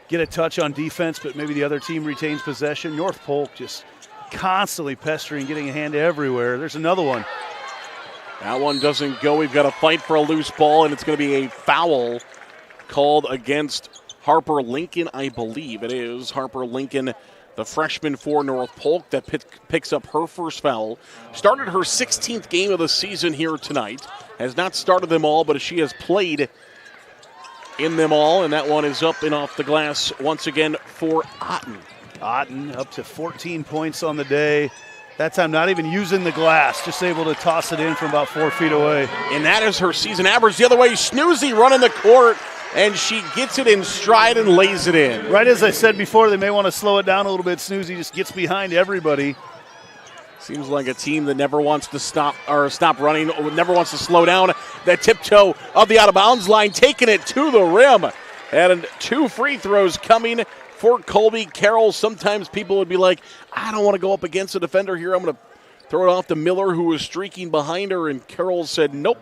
get a touch on defense, but maybe the other team retains possession. North Polk just constantly pestering, getting a hand everywhere. There's another one. That one doesn't go. We've got to fight for a loose ball, and it's going to be a foul called against Harper Lincoln, I believe it is. Harper Lincoln the freshman for North Polk that picks up her first foul. Started her 16th game of the season here tonight. Has not started them all, but she has played in them all, and that one is up and off the glass once again for Otten. Otten up to 14 points on the day. That time not even using the glass, just able to toss it in from about 4 feet away. And that is her season average. The other way, Snoozy running the court, and she gets it in stride and lays it in. Right as I said before, they may want to slow it down a little bit. Snoozy just gets behind everybody. Seems like a team that never wants to stop running, or never wants to slow down. That tiptoe of the out-of-bounds line, taking it to the rim. And 2 free throws coming for Colby Carroll. Sometimes people would be like, I don't want to go up against a defender here. I'm going to throw it off to Miller, who was streaking behind her. And Carroll said, nope.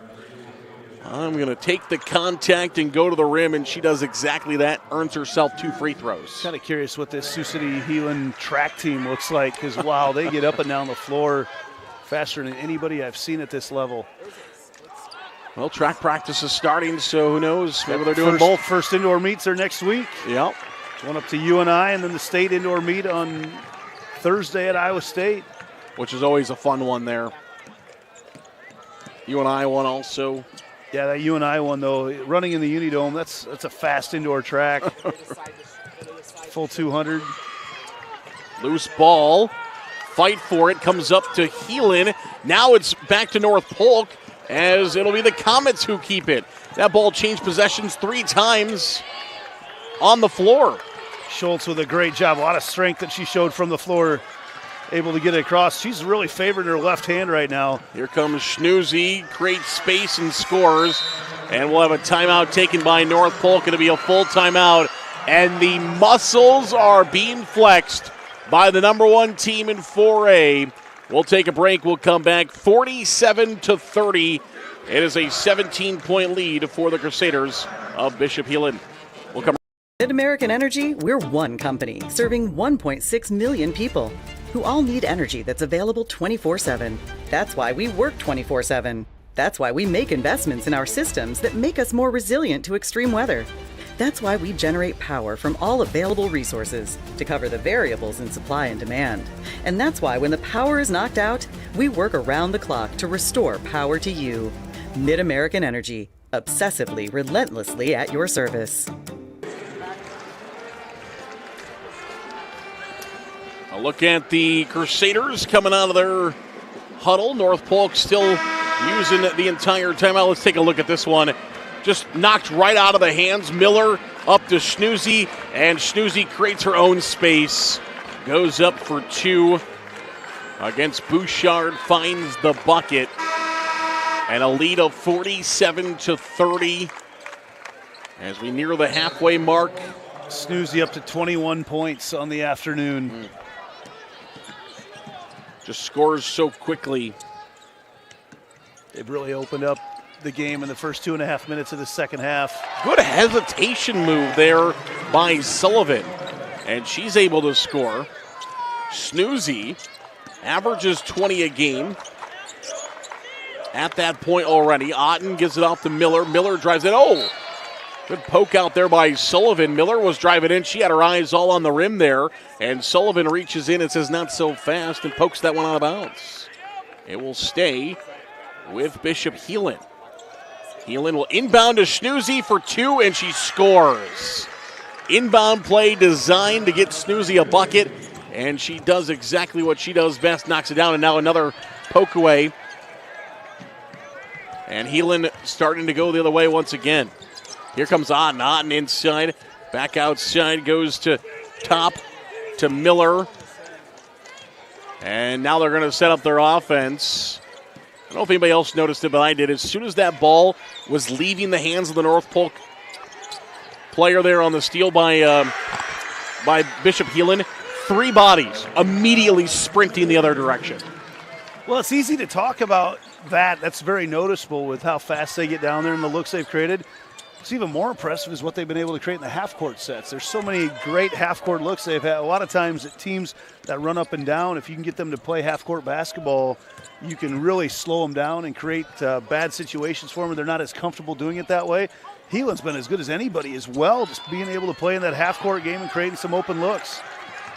I'm going to take the contact and go to the rim, and she does exactly that, earns herself 2 free throws. Kind of curious what this Sioux City Heelan track team looks like, because, wow, they get up and down the floor faster than anybody I've seen at this level. Well, track practice is starting, so who knows? Maybe they're doing both. First indoor meets are next week. Yep. One up to UNI, and then the state indoor meet on Thursday at Iowa State. Which is always a fun one there. UNI one also. Yeah, that UNI one, though, running in the Unidome, that's a fast indoor track. Full 200. Loose ball. Fight for it. Comes up to Heelan. Now it's back to North Polk, as it'll be the Comets who keep it. That ball changed possessions 3 times on the floor. Schultz with a great job. A lot of strength that she showed from the floor. Able to get it across. She's really favoring her left hand right now. Here comes Schnoozy, creates space and scores. And we'll have a timeout taken by North Polk. It'll be a full timeout. And the muscles are being flexed by the number 1 team in 4A. We'll take a break. We'll come back 47-30. It is a 17-point lead for the Crusaders of Bishop Heelan. We'll come. At American Energy, we're one company serving 1.6 million people who all need energy that's available 24/7. That's why we work 24/7. That's why we make investments in our systems that make us more resilient to extreme weather. That's why we generate power from all available resources to cover the variables in supply and demand. And that's why when the power is knocked out, we work around the clock to restore power to you. Mid-American Energy, obsessively, relentlessly at your service. A look at the Crusaders coming out of their huddle. North Polk still using the entire timeout. Let's take a look at this one. Just knocked right out of the hands. Miller up to Schnoozy, and Schnoozy creates her own space. Goes up for 2 against Bouchard, finds the bucket. And a lead of 47-30 as we near the halfway mark. Schnoozy up to 21 points on the afternoon. Just scores so quickly. They've really opened up the game in the first 2.5 minutes of the second half. Good hesitation move there by Sullivan, and she's able to score. Schnoozy averages 20 a game at that point already. Otten gives it off to Miller. Miller drives it. Oh, good poke out there by Sullivan. Miller was driving in. She had her eyes all on the rim there, and Sullivan reaches in and says, not so fast, and pokes that one out of bounds. It will stay with Bishop Heelan. Heelan will inbound to Schnoozy for 2, and she scores. Inbound play designed to get Schnoozy a bucket, and she does exactly what she does best, knocks it down, and now another poke away. And Heelan starting to go the other way once again. Here comes Otten. Otten inside. Back outside. Goes to top to Miller. And now they're going to set up their offense. I don't know if anybody else noticed it, but I did. As soon as that ball was leaving the hands of the North Polk player there on the steal by Bishop Heelan, 3 bodies immediately sprinting the other direction. Well, it's easy to talk about that. That's very noticeable with how fast they get down there and the looks they've created. What's even more impressive is what they've been able to create in the half-court sets. There's so many great half-court looks they've had. A lot of times teams that run up and down, if you can get them to play half-court basketball, you can really slow them down and create bad situations for them. They're not as comfortable doing it that way. Heelan's been as good as anybody as well, just being able to play in that half-court game and creating some open looks.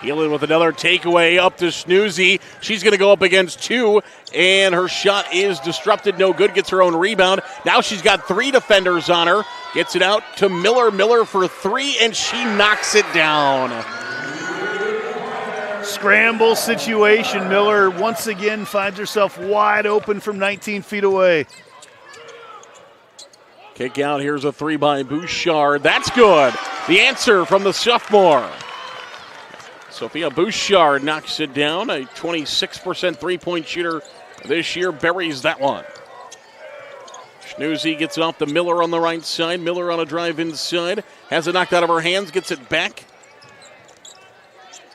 Heelan with another takeaway up to Snoozy. She's going to go up against 2, and her shot is disrupted. No good. Gets her own rebound. Now she's got 3 defenders on her. Gets it out to Miller. Miller for 3, and she knocks it down. Scramble situation. Miller once again finds herself wide open from 19 feet away. Kick out. Here's a 3 by Bouchard. That's good. The answer from the sophomore. Sophia Bouchard knocks it down. A 26% three-point shooter this year buries that one. Schnoozy gets it off to Miller on the right side. Miller on a drive inside. Has it knocked out of her hands. Gets it back.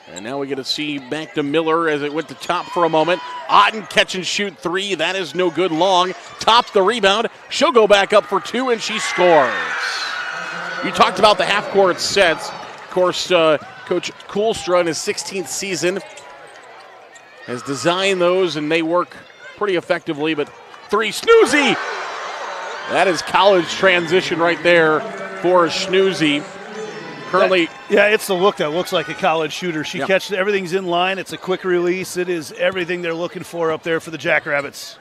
And now we get to see back to Miller as it went to top for a moment. Otten catch and shoot 3. That is no good long. Top the rebound. She'll go back up for 2, and she scores. You talked about the half-court sets. Of course, Coach Koolstra in his 16th season has designed those, and they work pretty effectively. But 3, Snoozy! That is college transition right there for Snoozy. Currently, it's the look that looks like a college shooter. She catches everything's in line. It's a quick release. It is everything they're looking for up there for the Jackrabbits.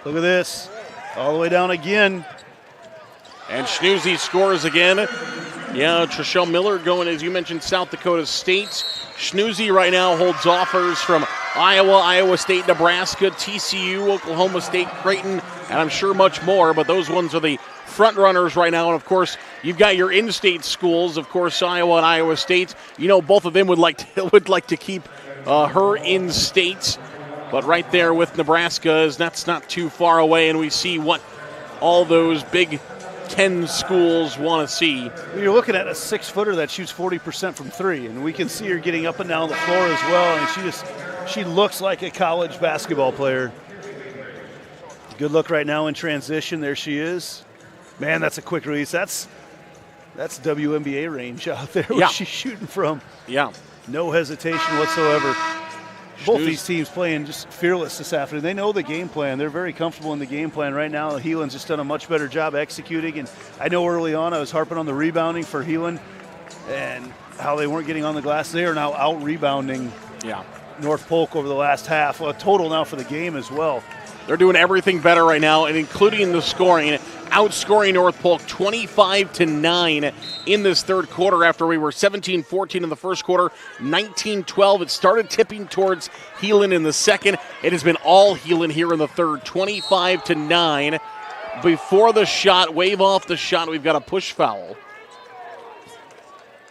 Look at this. All the way down again. And Schnoozy scores again. Yeah, Trishelle Miller going, as you mentioned, South Dakota State. Schnoozy right now holds offers from Iowa, Iowa State, Nebraska, TCU, Oklahoma State, Creighton, and I'm sure much more, but those ones are the front runners right now. And, of course, you've got your in-state schools, of course, Iowa and Iowa State. You know, both of them would like to keep her in-state. But right there with Nebraska, that's not too far away, and we see what all those Big 10 schools want to see. You're looking at a 6-footer that shoots 40% from 3, and we can see her getting up and down the floor as well, and she looks like a college basketball player. Good look right now in transition. There she is. Man, that's a quick release. That's WNBA range out there where she's shooting from. Yeah. No hesitation whatsoever. Both these teams playing just fearless this afternoon. They know the game plan. They're very comfortable in the game plan right now. Heelan's just done a much better job executing. And I know early on I was harping on the rebounding for Heelan and how they weren't getting on the glass. They are now out-rebounding North Polk over the last half. Well, a total now for the game as well. They're doing everything better right now, and including the scoring, outscoring North Polk 25-9 in this third quarter after we were 17-14 in the first quarter, 19-12. It started tipping towards Heelan in the second. It has been all Heelan here in the third, 25-9. Before the shot, wave off the shot, we've got a push foul.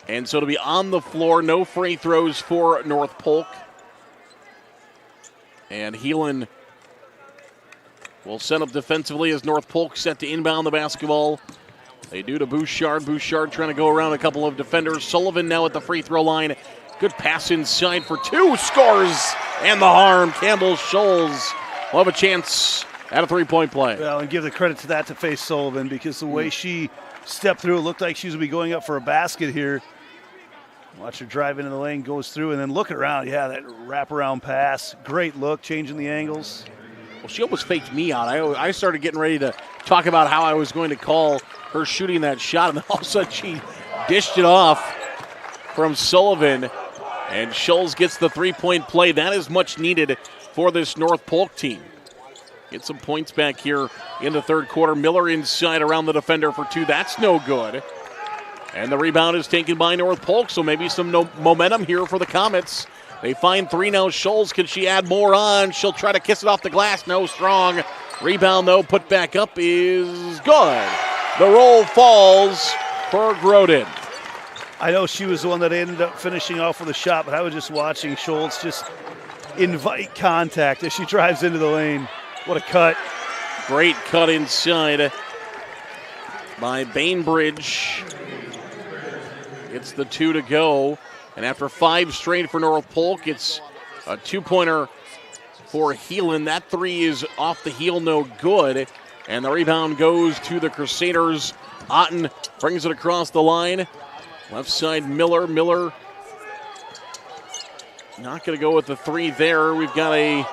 And so to be on the floor, no free throws for North Polk. And Heelan will set up defensively as North Polk set to inbound the basketball. They do to Bouchard. Bouchard trying to go around a couple of defenders. Sullivan now at the free throw line. Good pass inside for 2. Scores! And the harm. Campbell Scholes will have a chance at a three-point play. Well, and give the credit to that to Faith Sullivan because the way she stepped through, it looked like she was going to be going up for a basket here. Watch her drive into the lane, goes through, and then look around. Yeah, that wraparound pass. Great look, changing the angles. Well, she almost faked me out. I started getting ready to talk about how I was going to call her shooting that shot, and then all of a sudden she dished it off from Sullivan, and Scholes gets the three-point play. That is much needed for this North Polk team. Get some points back here in the third quarter. Miller inside around the defender for 2. That's no good. And the rebound is taken by North Polk, so maybe some momentum here for the Comets. They find 3 now. Scholes, can she add more on? She'll try to kiss it off the glass. No, strong. Rebound, though, put back up is good. The roll falls for Groden. I know she was the one that ended up finishing off with a shot, but I was just watching Scholes just invite contact as she drives into the lane. What a cut. Great cut inside by Bainbridge. It's the 2 to go. And after 5 straight for North Polk, it's a 2-pointer for Heelan. That 3 is off the heel, no good. And the rebound goes to the Crusaders. Otten brings it across the line. Left side, Miller. Miller not going to go with the 3 there. We've got a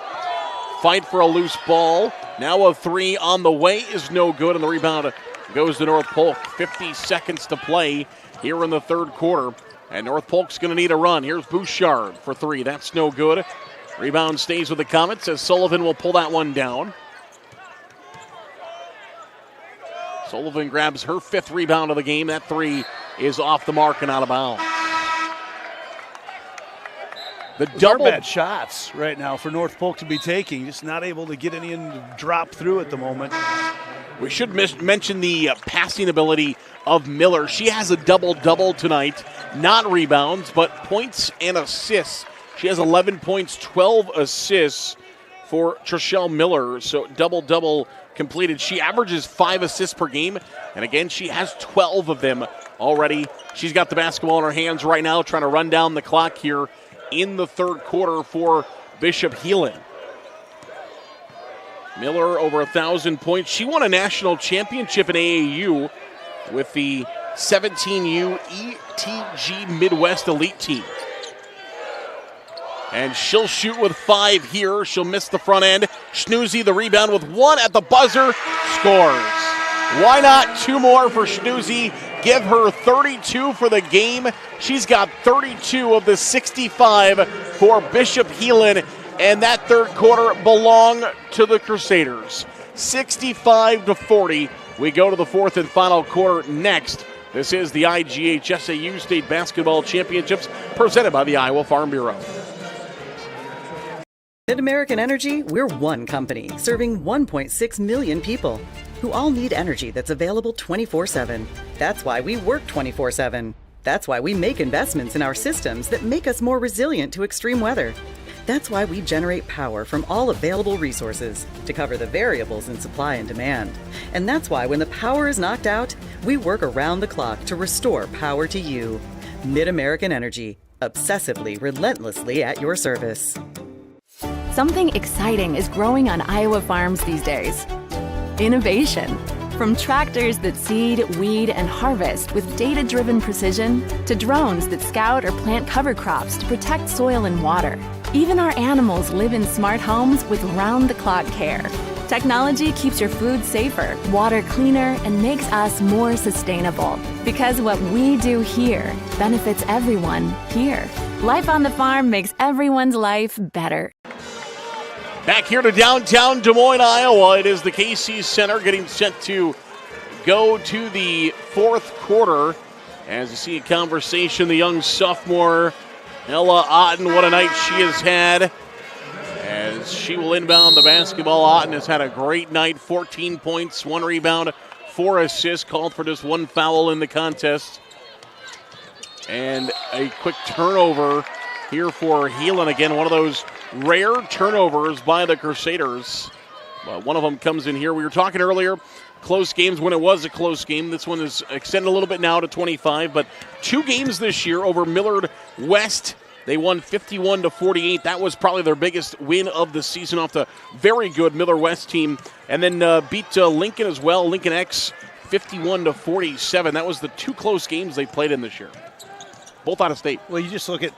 fight for a loose ball. Now a 3 on the way is no good. And the rebound goes to North Polk. 50 seconds to play here in the third quarter. And North Polk's going to need a run. Here's Bouchard for three. That's no good. Rebound stays with the Comets as Sullivan will pull that one down. Sullivan grabs her fifth rebound of the game. That three is off the mark and out of bounds. Those are bad shots right now for North Polk to be taking. Just not able to get any and drop through at the moment. We should mention the passing ability of Miller. She has a double-double tonight. Not rebounds, but points and assists. She has 11 points, 12 assists for Trishelle Miller. So double-double completed. She averages 5 assists per game. And again, she has 12 of them already. She's got the basketball in her hands right now, trying to run down the clock here in the third quarter for Bishop Heelan. Miller over 1,000 points. She won a national championship in AAU with the 17U ETG Midwest Elite Team. And she'll shoot with 5 here. She'll miss the front end. Schnoozy the rebound with 1 at the buzzer. Scores. Why not 2 more for Schnoozy? Give her 32 for the game. She's got 32 of the 65 for Bishop Heelan. And that third quarter belonged to the Crusaders. 65-40. We go to the fourth and final quarter next. This is the IGHSAU State Basketball Championships presented by the Iowa Farm Bureau. Mid-American Energy, we're one company serving 1.6 million people who all need energy that's available 24/7. That's why we work 24/7. That's why we make investments in our systems that make us more resilient to extreme weather. That's why we generate power from all available resources to cover the variables in supply and demand. And that's why when the power is knocked out, we work around the clock to restore power to you. Mid-American Energy, obsessively, relentlessly at your service. Something exciting is growing on Iowa farms these days. Innovation. From tractors that seed, weed, and harvest with data-driven precision to drones that scout or plant cover crops to protect soil and water. Even our animals live in smart homes with round-the-clock care. Technology keeps your food safer, water cleaner, and makes us more sustainable. Because what we do here benefits everyone here. Life on the farm makes everyone's life better. Back here to downtown Des Moines, Iowa. It is the KC Center getting set to go to the fourth quarter. As you see a conversation, the young sophomore, Ella Otten, what a night she has had. As she will inbound the basketball, Otten has had a great night. 14 points, 1 rebound, 4 assists, called for just 1 foul in the contest. And a quick turnover here for Heelan. Again, one of those rare turnovers by the Crusaders. But one of them comes in here. We were talking earlier, close games when it was a close game. This one is extended a little bit now to 25, but 2 games this year over Millard West. They won 51-48. That was probably their biggest win of the season off the very good Millard West team. And then beat Lincoln as well, Lincoln X, 51-47. That was the 2 close games they played in this year, both out of state. Well, you just look at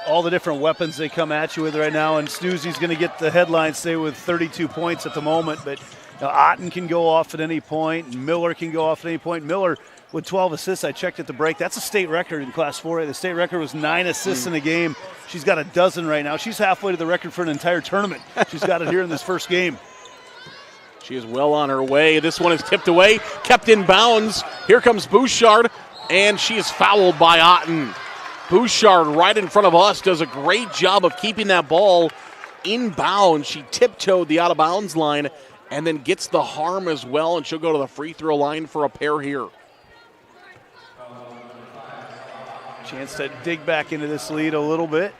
all the different weapons they come at you with right now, and Snoozy's going to get the headline stay with 32 points at the moment, but Otten can go off at any point, and Miller can go off at any point. Miller with 12 assists, I checked at the break. That's a state record in Class 4A. The state record was 9 assists in a game. She's got a dozen right now. She's halfway to the record for an entire tournament. She's got it here in this first game. She is well on her way. This one is tipped away, kept in bounds. Here comes Bouchard, and she is fouled by Otten. Bouchard right in front of us does a great job of keeping that ball in bounds. She tiptoed the out-of-bounds line and then gets the harm as well, and she'll go to the free throw line for a pair here. Chance to dig back into this lead a little bit.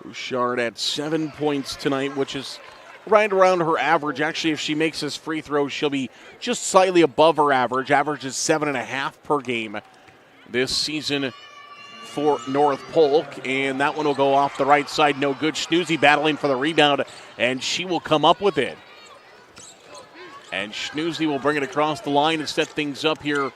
Bouchard at 7 points tonight, which is right around her average. Actually, if she makes this free throw, she'll be just slightly above her average. Average is 7.5 per game this season for North Polk, and that one will go off the right side. No good. Schnoozy battling for the rebound, and she will come up with it. And Schnoozy will bring it across the line and set things up here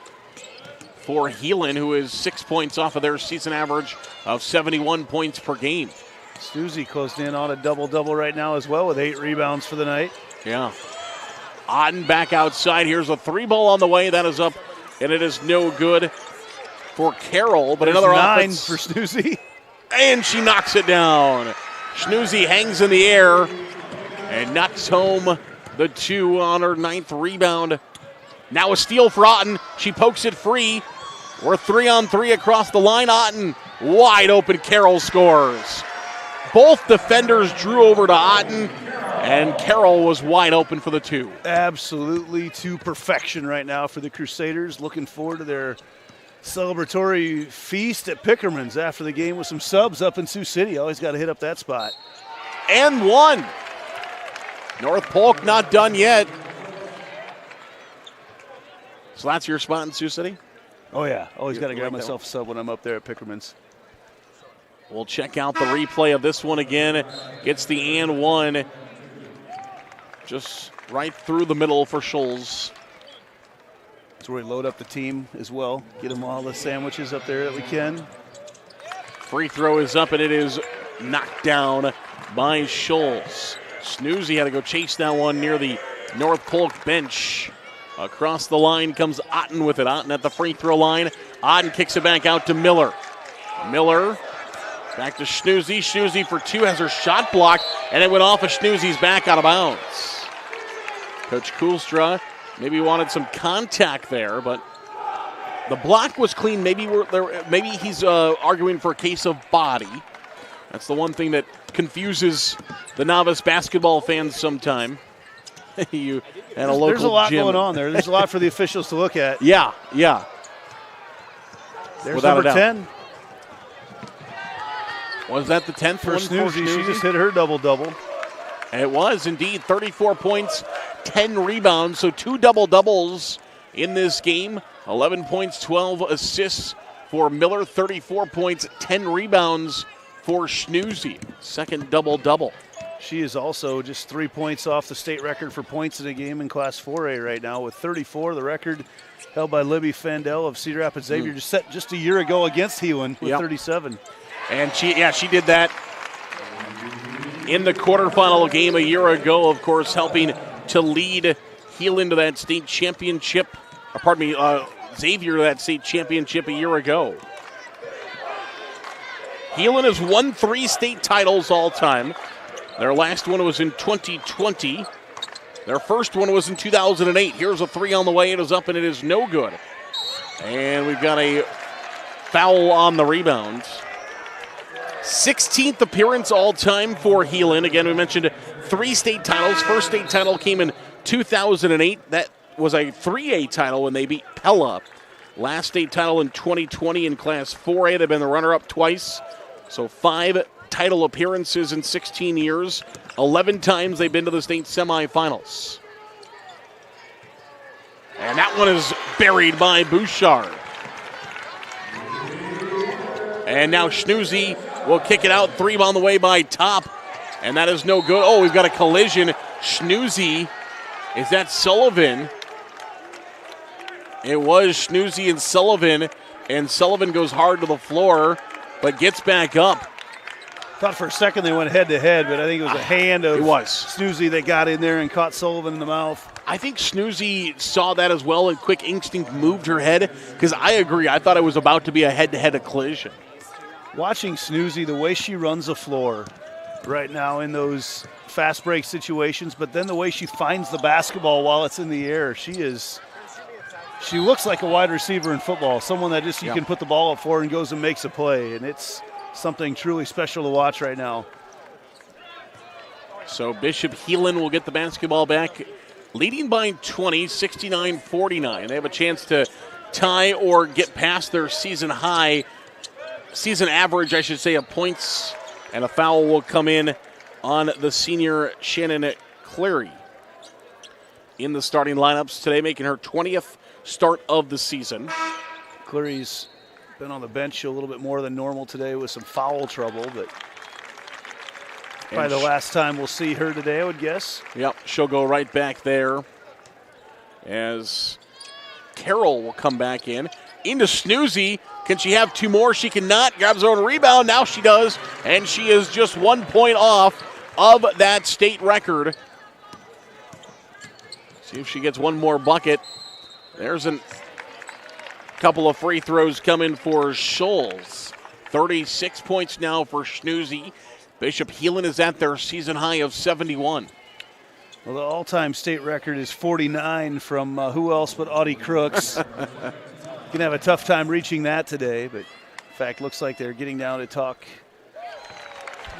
for Heelan, who is 6 points off of their season average of 71 points per game. Snoozy closed in on a double-double right now as well with 8 rebounds for the night. Yeah. Otten back outside. Here's a 3-ball on the way. That is up, and it is no good for Carroll. But there's another 9 offense for Snoozy. And she knocks it down. Snoozy hangs in the air and knocks home the 2 on her 9th rebound. Now a steal for Otten. She pokes it free. We're 3-on-3 across the line. Otten wide open. Carroll scores. Both defenders drew over to Otten, and Carroll was wide open for the 2. Absolutely to perfection right now for the Crusaders. Looking forward to their celebratory feast at Pickerman's after the game with some subs up in Sioux City. Always got to hit up that spot. And 1. North Polk not done yet. So that's your spot in Sioux City? Oh, yeah. Always got to grab myself a sub when I'm up there at Pickerman's. We'll check out the replay of this one again. Gets the and 1. Just right through the middle for Scholes. That's where we load up the team as well. Get them all the sandwiches up there that we can. Free throw is up, and it is knocked down by Scholes. Snoozy had to go chase that one near the North Polk bench. Across the line comes Otten with it. Otten at the free throw line. Otten kicks it back out to Miller. Miller back to Snoozy. Snoozy for 2 has her shot blocked, and it went off of Snoozy's back out of bounds. Coach Koolstra maybe wanted some contact there, but the block was clean. Maybe he's arguing for a case of body. That's the one thing that confuses the novice basketball fans sometime. You and a local There's a lot gym. going on there. There's a lot for the officials to look at. Yeah. There's Without number 10. Was that the 10th For one Snoozy, for Snoozy? she just hit her double-double. It was indeed 34 points, 10 rebounds, so 2 double-doubles in this game. 11 points, 12 assists for Miller, 34 points, 10 rebounds for Snoozy. Second double-double. She is also just 3 points off the state record for points in a game in Class 4A right now with 34. The record held by Libby Fandel of Cedar Rapids Xavier, just set just a year ago against Heelan with 37. And she did that in the quarterfinal game a year ago, of course, helping to lead Heelan to that state championship. Xavier to that state championship a year ago. Heelan has won 3 state titles all time. Their last one was in 2020. Their first one was in 2008. Here's a 3 on the way. It is up, and it is no good. And we've got a foul on the rebound. 16th appearance all time for Heelan. Again, we mentioned 3 state titles. First state title came in 2008. That was a 3A title when they beat Pella. Last state title in 2020 in Class 4A. They've been the runner-up twice. So 5 title appearances in 16 years. 11 times they've been to the state semifinals. And that one is buried by Bouchard. And now Snoozy will kick it out. 3 on the way by Top. And that is no good. Oh, we've got a collision. Snoozy. Is that Sullivan? It was Snoozy and Sullivan. And Sullivan goes hard to the floor, but gets back up. Thought for a second they went head-to-head, but I think it was a hand of Snoozy that got in there and caught Sullivan in the mouth. I think Snoozy saw that as well, and quick instinct moved her head, because I agree. I thought it was about to be a head-to-head collision. Watching Snoozy, the way she runs the floor right now in those fast break situations, but then the way she finds the basketball while it's in the air, she looks like a wide receiver in football, someone that just you can put the ball up for and goes and makes a play, and it's something truly special to watch right now. So Bishop Heelan will get the basketball back, leading by 20, 69-49. They have a chance to tie or get past their season average, I should say, of points, and a foul will come in on the senior Shannon Cleary in the starting lineups today, making her 20th start of the season. Cleary's been on the bench a little bit more than normal today with some foul trouble, but probably the last time we'll see her today, I would guess. Yep, she'll go right back there as Carroll will come back in. Into Snoozy. Can she have 2 more? She cannot. Grabs her own rebound. Now she does, and she is just 1 point off of that state record. See if she gets one more bucket. There's a couple of free throws coming for Shoals. 36 points now for Schnoozy. Bishop Heelan is at their season high of 71. Well, the all-time state record is 49 from who else but Audie Crooks. Going to have a tough time reaching that today, but in fact, looks like they're getting down to talk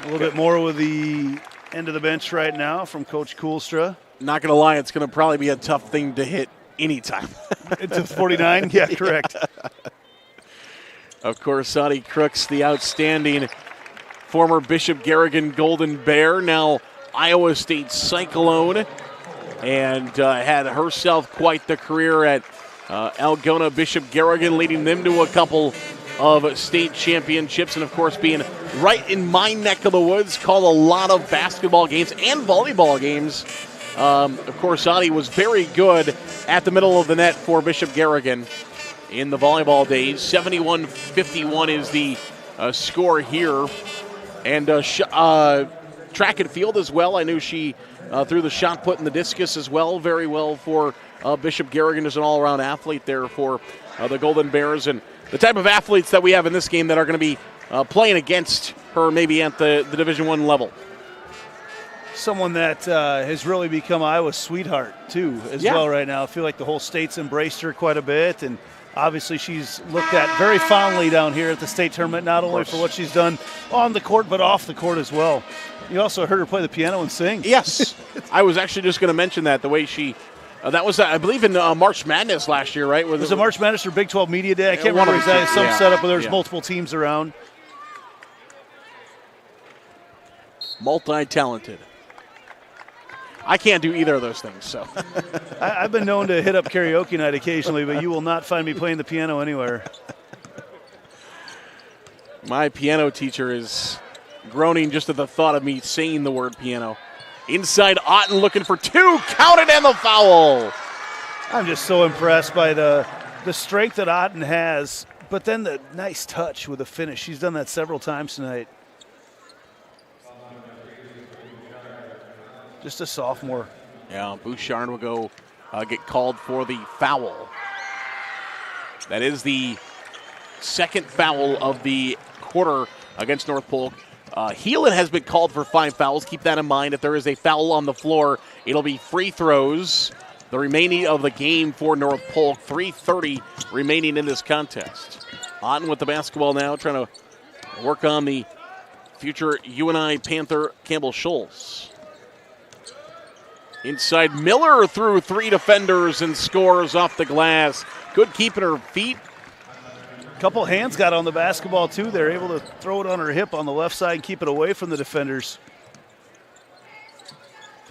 a little bit more with the end of the bench right now from Coach Koolstra. Not going to lie, it's going to probably be a tough thing to hit anytime. To 49? Yeah, correct. Of course, Audie Crooks, the outstanding former Bishop Garrigan Golden Bear, now Iowa State Cyclone, and had herself quite the career at Algona Bishop Garrigan, leading them to a couple of state championships, and of course being right in my neck of the woods, called a lot of basketball games and volleyball games. Of course, Audie was very good at the middle of the net for Bishop Garrigan in the volleyball days. 71-51 is the score here. And track and field as well. I knew she threw the shot put and the discus as well very well for Bishop Garrigan as an all-around athlete there for the Golden Bears. And the type of athletes that we have in this game that are going to be playing against her maybe at the Division I level. Someone that has really become Iowa's sweetheart, too, as well right now. I feel like the whole state's embraced her quite a bit, and obviously she's looked at very fondly down here at the state tournament, not only for what she's done on the court, but off the court as well. You also heard her play the piano and sing. Yes. I was actually just going to mention that, the way she that was, I believe, in March Madness last year, right? Was it March Madness or Big 12 Media Day? I can't remember exactly. Some setup where there's multiple teams around. Multi-talented. I can't do either of those things, so. I've been known to hit up karaoke night occasionally, but you will not find me playing the piano anywhere. My piano teacher is groaning just at the thought of me saying the word piano. Inside Otten looking for two, counted and the foul. I'm just so impressed by the strength that Otten has, but then the nice touch with the finish. She's done that several times tonight. Just a sophomore. Yeah, Bouchard will go get called for the foul. That is the second foul of the quarter against North Polk. Heelan has been called for 5 fouls. Keep that in mind. If there is a foul on the floor, it'll be free throws. The remaining of the game for North Polk. 3:30 remaining in this contest. Otten with the basketball now, trying to work on the future UNI Panther Campbell Scholes. Inside, Miller through 3 defenders and scores off the glass. Good keeping her feet. Couple hands got on the basketball, too. They're able to throw it on her hip on the left side and keep it away from the defenders.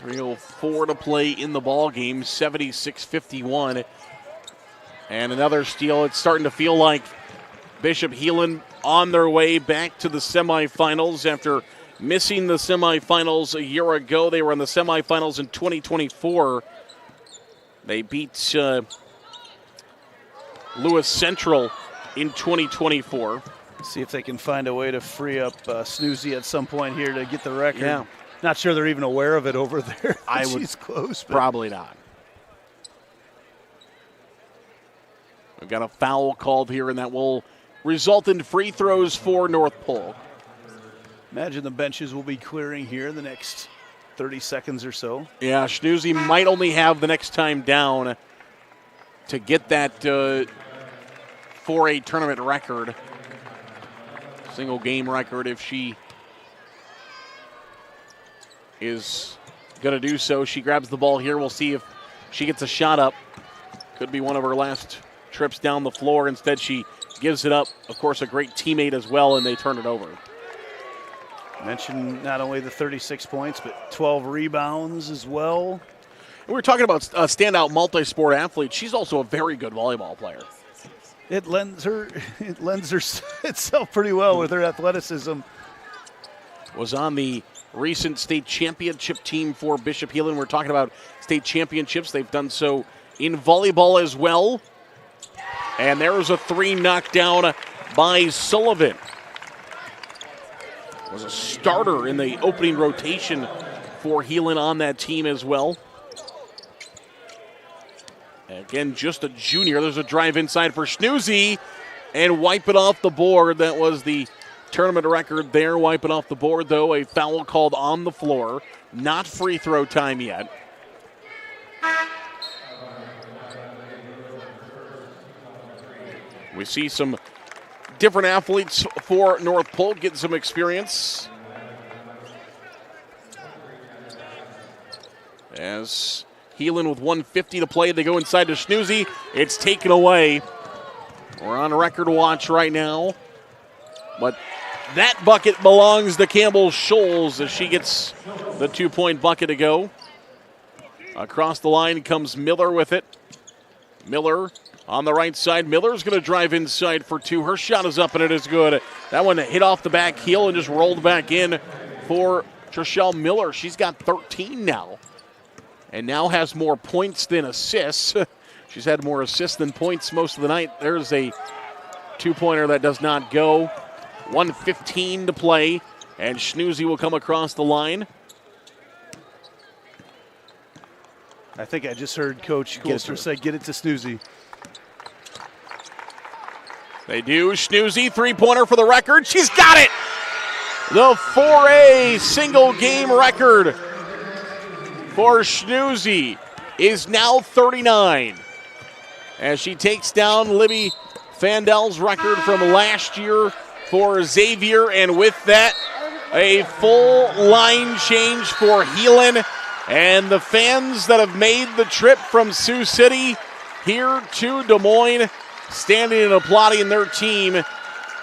3:04 to play in the ball game, 76-51. And another steal. It's starting to feel like Bishop Heelan on their way back to the semifinals after missing the semifinals a year ago. They were in the semifinals in 2024. They beat Lewis Central in 2024. See if they can find a way to free up Snoozy at some point here to get the record. Yeah. Not sure they're even aware of it over there. She's close. Probably not. We've got a foul called here, and that will result in free throws for North Polk. Imagine the benches will be clearing here in the next 30 seconds or so. Yeah, Schnoozy might only have the next time down to get that 4A tournament record. Single game record if she is going to do so. She grabs the ball here. We'll see if she gets a shot up. Could be one of her last trips down the floor. Instead, she gives it up. Of course, a great teammate as well, and they turn it over. Mentioned not only the 36 points, but 12 rebounds as well. And we were talking about a standout multi-sport athlete. She's also a very good volleyball player. It lends her itself pretty well with her athleticism. Was on the recent state championship team for Bishop Heelan. We're talking about state championships. They've done so in volleyball as well. And there was a 3 knocked down by Sullivan. Was a starter in the opening rotation for Heelan on that team as well. Again, just a junior. There's a drive inside for Schnoozy and wipe it off the board. That was the tournament record there. Wipe it off the board, though. A foul called on the floor. Not free throw time yet. We see some different athletes for North Polk getting some experience. As Heelan with 1:50 to play, they go inside to Schnoozy. It's taken away. We're on record watch right now. But that bucket belongs to Campbell Scholes as she gets the 2-point bucket to go. Across the line comes Miller with it. Miller on the right side. Miller's going to drive inside for 2. Her shot is up and it is good. That one hit off the back heel and just rolled back in for Trishelle Miller. She's got 13 now. And now has more points than assists. She's had more assists than points most of the night. There's a 2-pointer that does not go. 1:15 to play, and Schnoozy will come across the line. I think I just heard Coach Coulter say, get it to Schnoozy. They do. Schnoozy, 3-pointer for the record. She's got it! The 4A single game record for Schnoozy is now 39 as she takes down Libby Fandel's record from last year for Xavier, and with that, a full line change for Heelan. And the fans that have made the trip from Sioux City here to Des Moines, standing and applauding their team.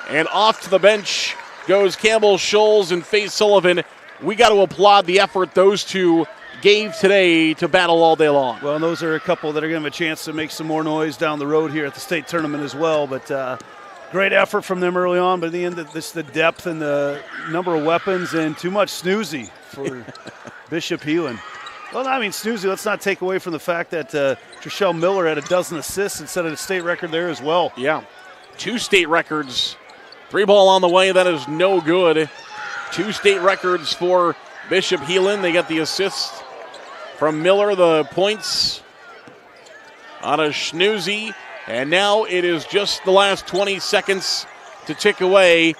And off to the bench goes Campbell Scholes and Faye Sullivan. We got to applaud the effort those two gave today to battle all day long. Well, and those are a couple that are going to have a chance to make some more noise down the road here at the state tournament as well. But great effort from them early on. But in the end, this the depth and the number of weapons and too much Schnoozy for Bishop Heelan. Well, I mean, Schnoozy, let's not take away from the fact that Trishelle Miller had a dozen assists and set a state record there as well. Yeah, 2 state records. 3 ball on the way, that is no good. 2 state records for Bishop Heelan. They got the assist from Miller, the points on a Schnoozy. And now it is just the last 20 seconds to tick away.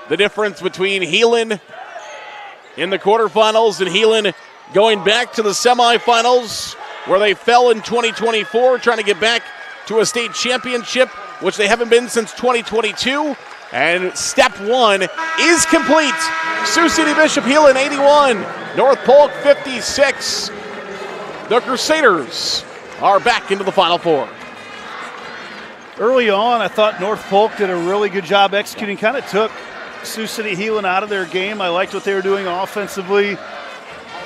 The difference between Heelan in the quarterfinals and Heelan going back to the semifinals where they fell in 2024, trying to get back to a state championship, which they haven't been since 2022. And step 1 is complete. Sioux City Bishop Heelan 81, North Polk 56. The Crusaders are back into the Final Four. Early on, I thought North Polk did a really good job executing, kind of took Sioux City Heelan out of their game. I liked what they were doing offensively,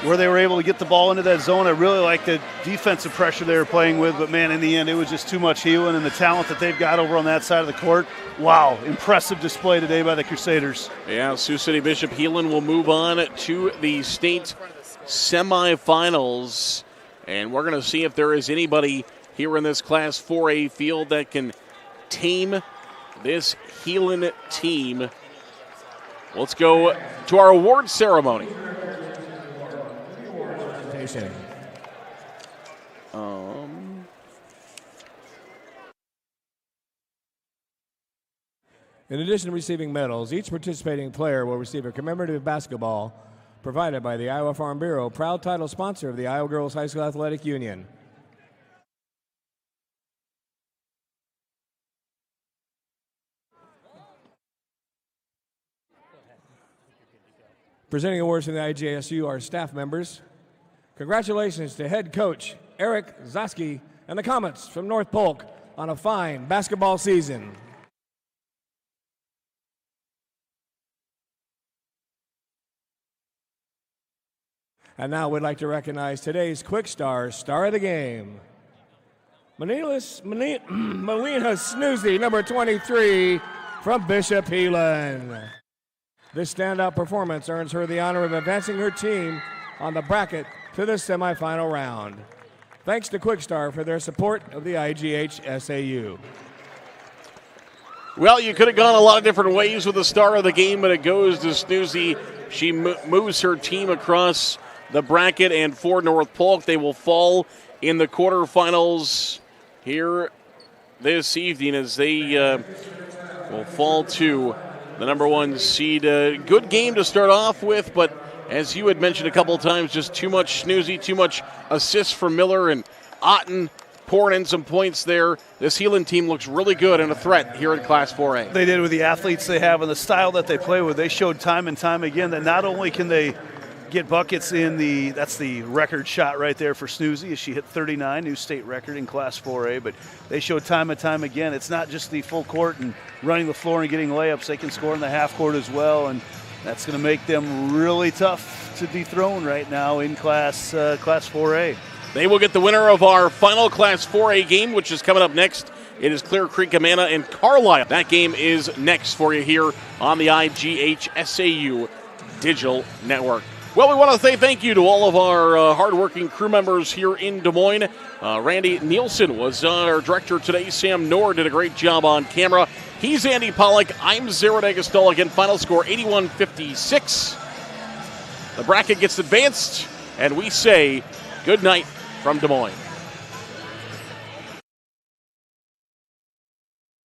where they were able to get the ball into that zone. I really liked the defensive pressure they were playing with, but man, in the end, it was just too much Heelan and the talent that they've got over on that side of the court. Wow, impressive display today by the Crusaders. Yeah, Sioux City Bishop Heelan will move on to the state semifinals, and we're going to see if there is anybody here in this Class 4A field that can tame this Heelan team. Let's go to our award ceremony. In addition to receiving medals, each participating player will receive a commemorative basketball provided by the Iowa Farm Bureau, proud title sponsor of the Iowa Girls High School Athletic Union. Presenting awards from the IGHSAU are staff members. Congratulations to head coach Eric Zosky and the Comets from North Polk on a fine basketball season. And now we'd like to recognize today's Quick Star of the game. Melina Schnoozy, number 23, from Bishop Heelan. This standout performance earns her the honor of advancing her team on the bracket to the semifinal round. Thanks to Quick Star for their support of the IGHSAU. Well, you could have gone a lot of different ways with the star of the game, but it goes to Schnoozy. She moves her team across the bracket, and for North Polk, they will fall in the quarterfinals here this evening as they will fall to the number 1 seed. Good game to start off with, but as you had mentioned a couple of times, just too much snoozy, too much assists from Miller, and Otten pouring in some points there. This Heelan team looks really good and a threat here in Class 4A. They did with the athletes they have and the style that they play with. They showed time and time again that not only can they get buckets that's the record shot right there for Snoozy as she hit 39, new state record in Class 4A, but they showed time and time again it's not just the full court and running the floor and getting layups. They can score in the half court as well, and that's going to make them really tough to dethrone right now in Class 4A. They will get the winner of our final Class 4A game, which is coming up next. It is Clear Creek, Amana, and Carlisle. That game is next for you here on the IGHSAU Digital Network. Well, we want to say thank you to all of our hardworking crew members here in Des Moines. Randy Nielsen was our director today. Sam Knorr did a great job on camera. He's Andy Pollock. I'm Zero D'Agostolo. Again, final score 81-56. The bracket gets advanced, and we say good night from Des Moines.